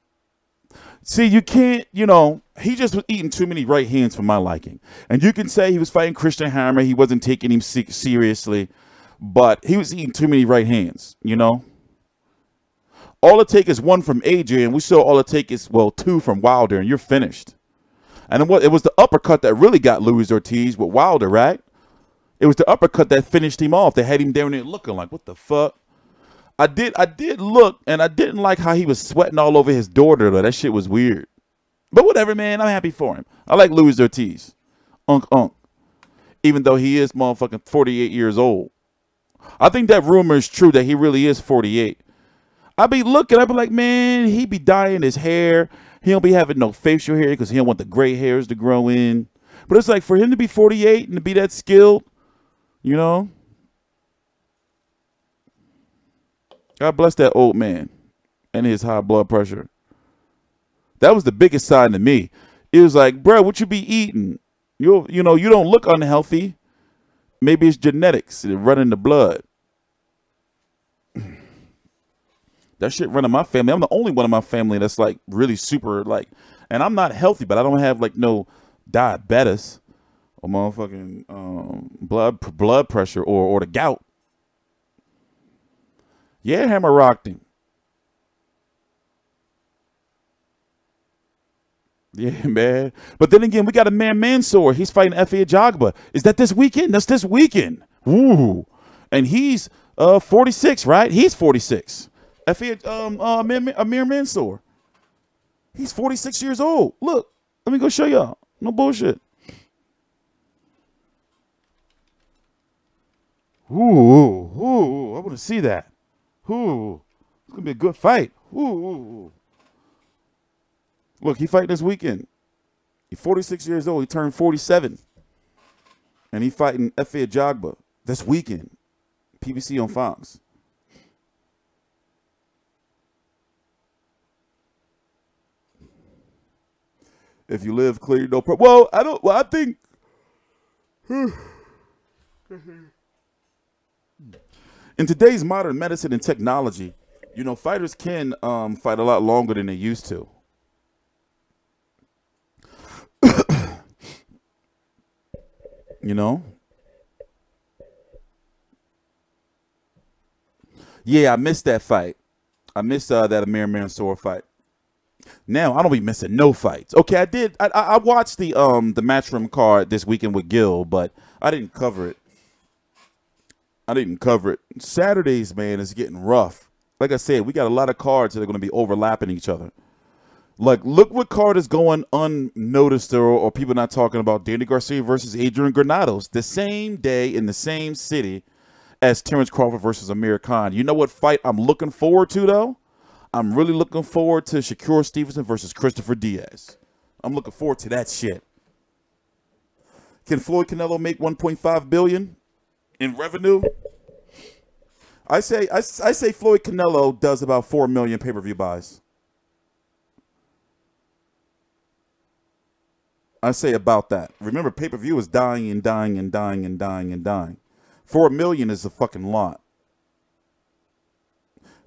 See, you can't, you know, he just was eating too many right hands for my liking. And you can say he was fighting Christian Hammer. He wasn't taking him seriously. But he was eating too many right hands, you know. All it takes is 1 from Adrian. We saw all it takes is, well, 2 from Wilder, and you're finished. And it was the uppercut that really got Luis Ortiz with Wilder, right? It was the uppercut that finished him off. They had him down there looking like, what the fuck? I did look, and I didn't like how he was sweating all over his daughter, though. That shit was weird. But whatever, man. I'm happy for him. I like Luis Ortiz. Unk. Even though he is motherfucking 48 years old. I think that rumor is true that he really is 48. I be looking, I be like, man, he be dyeing his hair. He don't be having no facial hair because he don't want the gray hairs to grow in. But it's like for him to be 48 and to be that skilled, you know. God bless that old man. and his high blood pressure. That was the biggest sign to me. It was like, bro, what you be eating? You don't look unhealthy. Maybe it's genetics running the blood. That shit running my family. I'm the only one in my family that's like really super like, and I'm not healthy, but I don't have like no diabetes or motherfucking blood pressure or the gout. Yeah, Hammer rocked him. Yeah, man. But then again, we got a man Mansoor. He's fighting Efe Ajagba. Is that this weekend? That's this weekend. Ooh. And he's 46, right? He's 46. Amir Mansoor. He's 46 years old. Look, let me go show y'all. No bullshit. Ooh, I want to see that. Ooh, it's gonna be a good fight. Ooh. Look, he fighting this weekend. He's 46 years old. He turned 47, and he fighting Efe Ajagba this weekend. PBC on Fox. If you live clear, no problem. Well, I think. In today's modern medicine and technology, fighters can fight a lot longer than they used to. Yeah, I missed that fight. I missed that Amir Mansoor fight. Now I don't be missing no fights. Okay, I did. I watched the Matchroom card this weekend with Gil, but I didn't cover it. Saturdays, man, is getting rough. Like I said, we got a lot of cards that are going to be overlapping each other. Like, look what card is going unnoticed or people not talking about. Danny Garcia versus Adrian Granados, the same day in the same city as Terrence Crawford versus Amir Khan. You know what fight I'm looking forward to, though? I'm really looking forward to Shakur Stevenson versus Christopher Diaz. I'm looking forward to that shit. Can Floyd Canelo make $1.5 billion in revenue? I say Floyd Canelo does about 4 million pay-per-view buys. I say about that. Remember, pay-per-view is dying and dying and dying and dying and dying. 4 million is a fucking lot.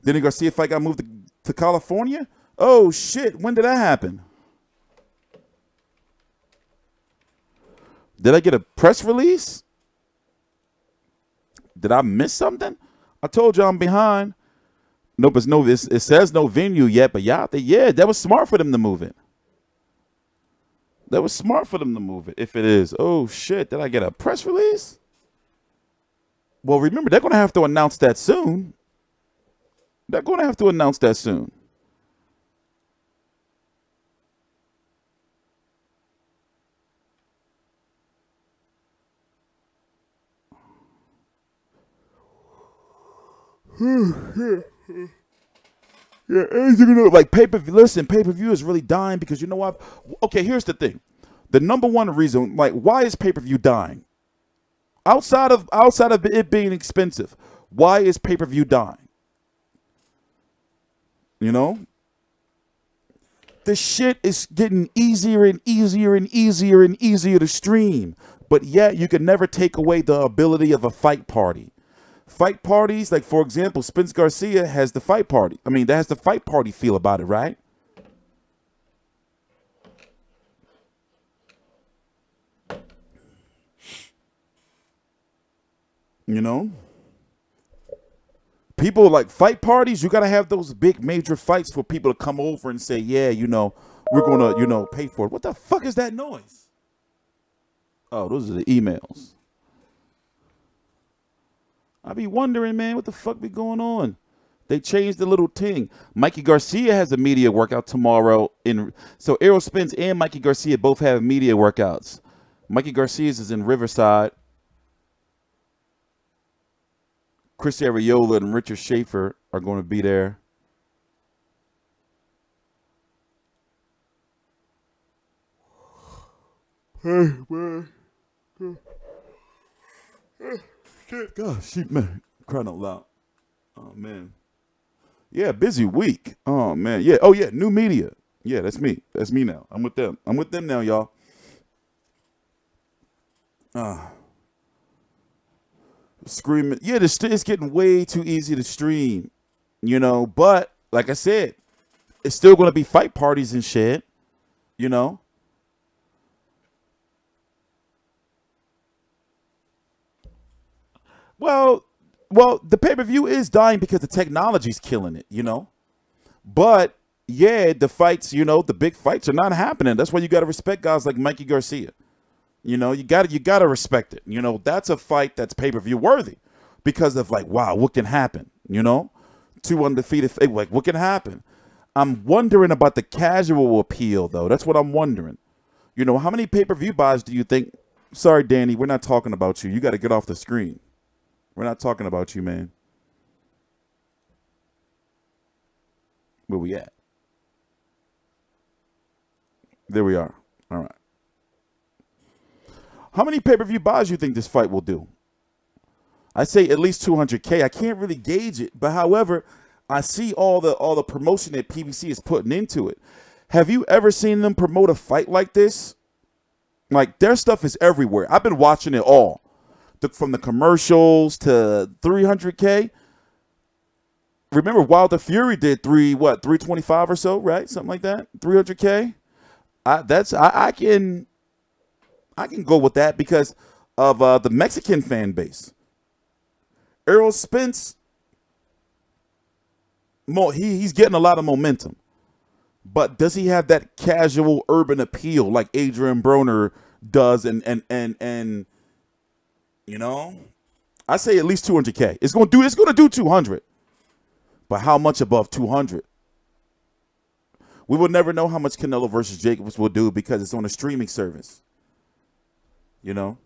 Danny Garcia fight got moved to California? Oh, shit. When did that happen? Did I get a press release? Did I miss something? I told you I'm behind. Nope, it says no venue yet, but yeah, that was smart for them to move it. That was smart for them to move it, if it is. Oh, shit. Did I get a press release? Well, remember, they're going to have to announce that soon. They're going to have to announce that soon. Yeah, like pay-per-view. Listen, pay-per-view is really dying because you know what? Okay, here's the thing. The number one reason, like, why is pay-per-view dying? Outside of it being expensive, why is pay-per-view dying? This shit is getting easier and easier and easier and easier to stream, but yet you can never take away the ability of a fight party. Fight parties, like, for example, Spence Garcia has the fight party. I mean, that has the fight party feel about it, right? People like fight parties, you got to have those big major fights for people to come over and say, yeah, we're going to, pay for it. What the fuck is that noise? Oh, those are the emails. I be wondering, man, what the fuck be going on? They changed the little thing. Mikey Garcia has a media workout tomorrow. So Errol Spence and Mikey Garcia both have media workouts. Mikey Garcia's is in Riverside. Chris Arreola and Richard Schaefer are going to be there. Hey, man. God, shit, man. Crying out loud. Oh, man. Yeah, busy week. Oh man. Yeah. Oh yeah, new media. Yeah, that's me. That's me now. I'm with them. I'm with them now, y'all. Screaming. Yeah, it's getting way too easy to stream. You know, but like I said, it's still gonna be fight parties and shit. You know. Well, the pay-per-view is dying because the technology's killing it, you know. But yeah, the fights, you know, the big fights are not happening. That's why you got to respect guys like Mikey Garcia. You know, you got to respect it. You know, that's a fight that's pay-per-view worthy because of like, wow, what can happen? You know, two undefeated, like what can happen? I'm wondering about the casual appeal though. That's what I'm wondering. You know, how many pay-per-view buys do you think? Sorry, Danny, we're not talking about you. You got to get off the screen. We're not talking about you, man. Where we at? There we are. All right. How many pay-per-view buys do you think this fight will do? I say at least 200K. I can't really gauge it, but however, I see all the promotion that PBC is putting into it. Have you ever seen them promote a fight like this? Like, their stuff is everywhere. I've been watching it all. From the commercials to 300K. Remember, Wilder Fury did 325 or so, right? Something like that. 300K. I can go with that because of the Mexican fan base. Errol Spence, he's getting a lot of momentum, but does he have that casual urban appeal like Adrian Broner does? And you know, I say at least 200K. It's gonna do 200. But how much above 200? We will never know how much Canelo versus Jacobs will do because it's on a streaming service. You know?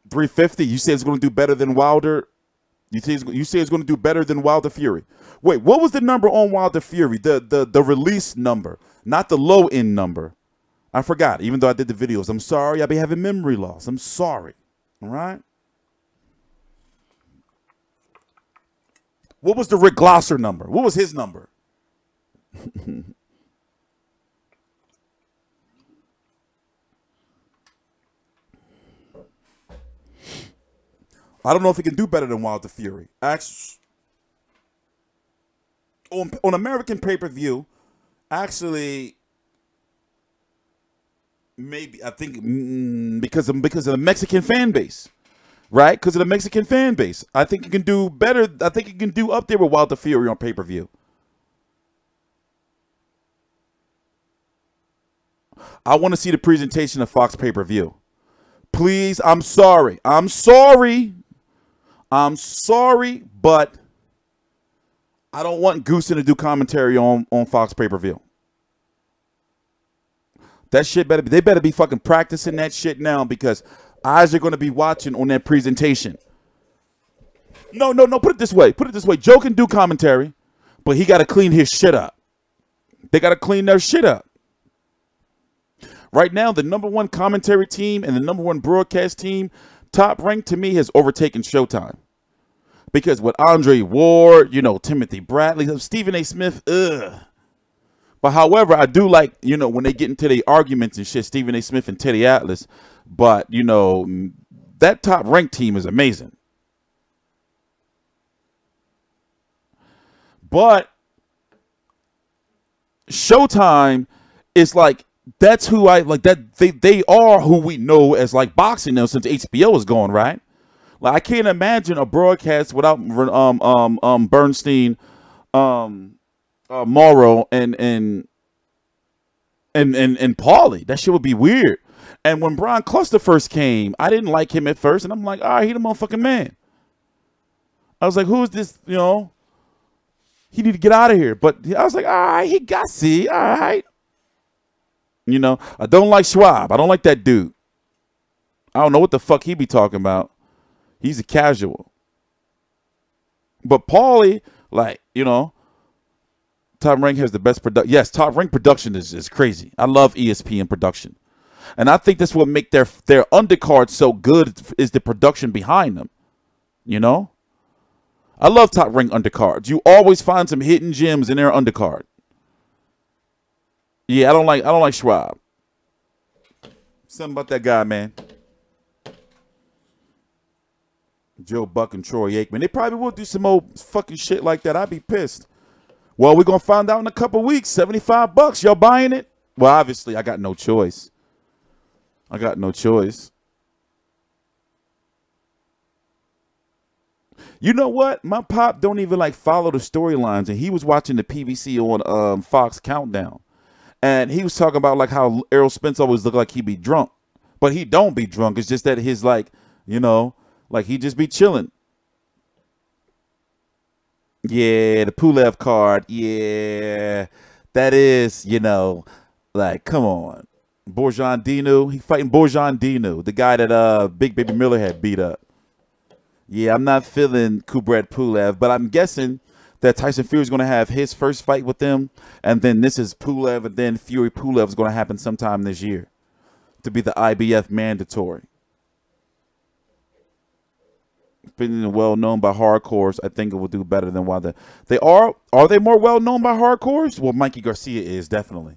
$350. You say it's going to do better than Wilder? You say it's going to do better than Wilder Fury. Wait, what was the number on Wilder Fury? The release number, not the low end number. I forgot, even though I did the videos. I'm sorry. I be having memory loss. I'm sorry. All right? What was the Rick Glosser number? What was his number? I don't know if he can do better than Wilder Fury. Actually, on American pay-per-view, actually, maybe I think because of the Mexican fan base, right? Because of the Mexican fan base, I think he can do better. I think he can do up there with Wilder Fury on pay-per-view. I want to see the presentation of Fox pay-per-view. Please, I'm sorry. I'm sorry, but I don't want Goosen to do commentary on Fox pay-per-view. That shit they better be fucking practicing that shit now because eyes are going to be watching on that presentation. No, put it this way. Joe can do commentary, but he got to clean his shit up. They got to clean their shit up. Right now, the #1 commentary team and the #1 broadcast team, Top Rank, to me, has overtaken Showtime. Because with Andre Ward, you know, Timothy Bradley, Stephen A. Smith, ugh. But however, I do like, you know, when they get into the arguments and shit, Stephen A. Smith and Teddy Atlas. But, you know, that Top Rank team is amazing. But Showtime is like, that's who I like. That they are who we know as like boxing now since HBO is gone, right? Like I can't imagine a broadcast without Bernstein, Morrow, and Paulie. That shit would be weird. And when Brian Cluster first came, I didn't like him at first, and I'm like, all right, he the motherfucking man. I was like, who is this? You know, he need to get out of here. But I was like, all right, he got see, all right. You know, I don't like Schwab. I don't like that dude. I don't know what the fuck he be talking about. He's a casual. But Paulie, like, you know, Top Rank has the best production. Yes, Top Rank production is crazy. I love ESPN production. And I think that's what make their undercard so good is the production behind them. You know? I love Top Rank undercards. You always find some hidden gems in their undercard. Yeah, I don't like Schwab. Something about that guy, man. Joe Buck and Troy Aikman. They probably will do some old fucking shit like that. I'd be pissed. Well, we're going to find out in a couple weeks. $75. Y'all buying it? Well, obviously, I got no choice. I got no choice. You know what? My pop don't even like follow the storylines, and he was watching the PBC on Fox Countdown, and he was talking about like how Errol Spence always looked like he be drunk, but he don't be drunk. It's just that his like, you know, like he just be chilling. Yeah, the Pulev card. Yeah, that is, you know, like come on, Borjan Dinu. He fighting Borjan Dinu, the guy that Big Baby Miller had beat up. Yeah, I'm not feeling Kubrat Pulev, but I'm guessing that Tyson Fury is going to have his first fight with them, and then this is Pulev, and then Fury Pulev is going to happen sometime this year to be the IBF mandatory. Being well known by hardcores, I think it will do better than why they are. Are they more well known by hardcores? Well, Mikey Garcia is definitely.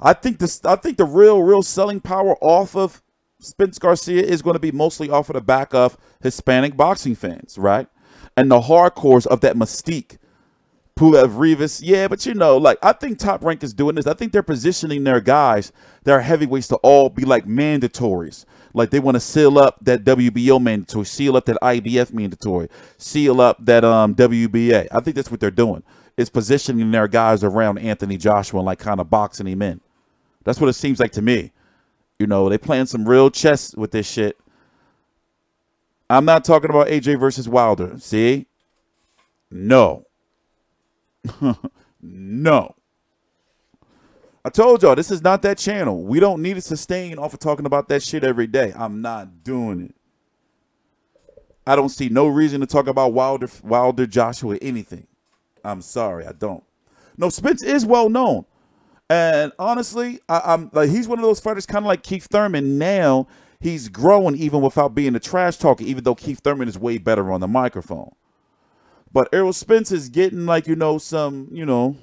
I think the real selling power off of Spence Garcia is going to be mostly off of the back of Hispanic boxing fans, right? And the hardcores of that mystique. Pulev, Rivas, yeah, but you know, like, I think Top Rank is doing this. I think they're positioning their guys, their heavyweights, to all be like mandatories. Like, they want to seal up that WBO mandatory, seal up that IBF mandatory, seal up that WBA. I think that's what they're doing. It's positioning their guys around Anthony Joshua and like kind of boxing him in. That's what it seems like to me. You know, they playing some real chess with this shit. I'm not talking about AJ versus Wilder. See? No. No. I told y'all, this is not that channel. We don't need to sustain off of talking about that shit every day. I'm not doing it. I don't see no reason to talk about Wilder, Joshua, anything. I'm sorry, I don't. No, Spence is well known. And honestly, I'm like, he's one of those fighters kind of like Keith Thurman. Now he's growing even without being a trash talker, even though Keith Thurman is way better on the microphone. But Errol Spence is getting like, you know, some, you know,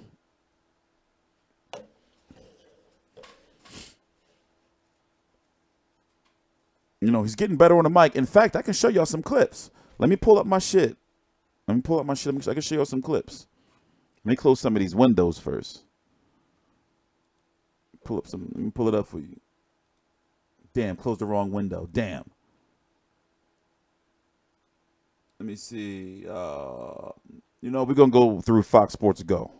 he's getting better on the mic. In fact, I can show y'all some clips. Let me pull up my shit. I can show y'all some clips. Let me close some of these windows first. Let me pull it up for you. Damn, closed the wrong window. Damn. Let me see. We're going to go through Fox Sports Go.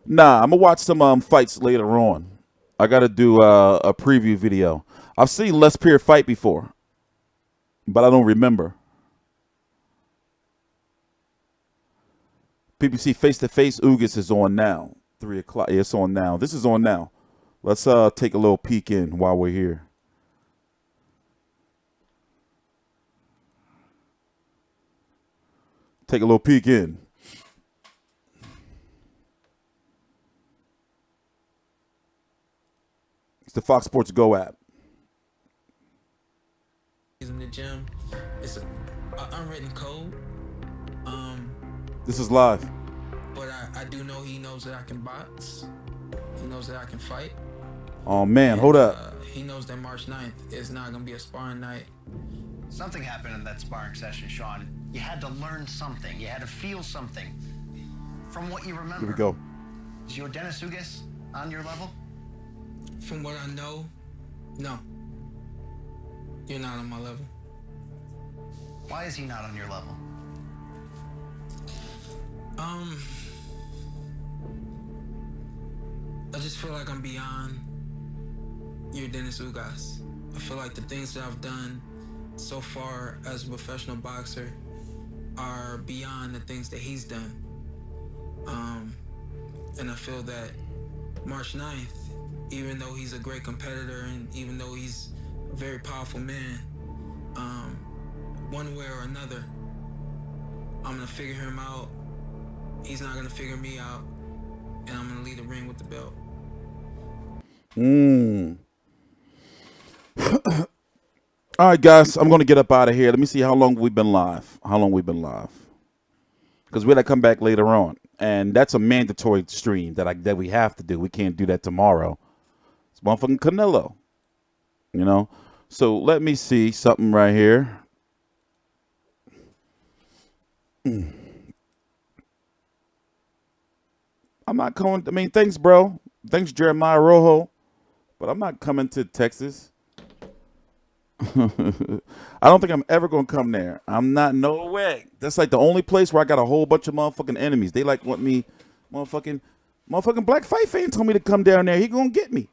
Nah, I'm going to watch some fights later on. I got to do a preview video. I've seen Les Pierre fight before, but I don't remember. PPC face-to-face Ugas is on now. 3 o'clock. Yeah, it's on now. This is on now. Let's take a little peek in while we're here. Take a little peek in. It's the Fox Sports Go app. In the gym, it's an unwritten code. This is live. But I do know he knows that I can box. He knows that I can fight. Oh, man, hold up. He knows that March 9th is not going to be a sparring night. Something happened in that sparring session, Sean. You had to learn something. You had to feel something. From what you remember. Here we go. Is your Dennis Ugas on your level? From what I know, no. You're not on my level. Why is he not on your level? I just feel like I'm beyond your Dennis Ugas. I feel like the things that I've done so far as a professional boxer are beyond the things that he's done. And I feel that March 9th, even though he's a great competitor and even though he's a very powerful man, one way or another, I'm gonna figure him out. He's not gonna figure me out. and I'm gonna leave the ring with the belt. All right, guys, I'm going to get up out of here. Let me see how long we've been live. Because we got to come back later on. And that's a mandatory stream that we have to do. We can't do that tomorrow. It's motherfucking Canelo. You know? So let me see something right here. I'm not coming. I mean, thanks, bro. Thanks, Jeremiah Rojo. But I'm not coming to Texas. I don't think I'm ever going to come there. I'm not. No way. That's like the only place where I got a whole bunch of motherfucking enemies. They like want me. Motherfucking Black Fight fan told me to come down there. He going to get me.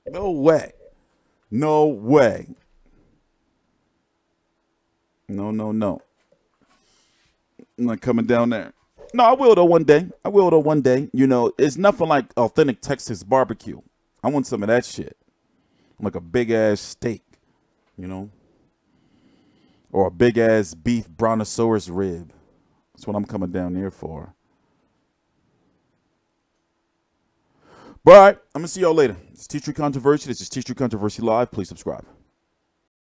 No way. No way. No. I'm not coming down there. No, I will though one day. You know, it's nothing like authentic Texas barbecue. I want some of that shit. Like a big ass steak, you know? Or a big ass beef brontosaurus rib. That's what I'm coming down there for. But all right, I'm going to see y'all later. It's T-Tree Controversy. This is T-Tree Controversy Live. Please subscribe.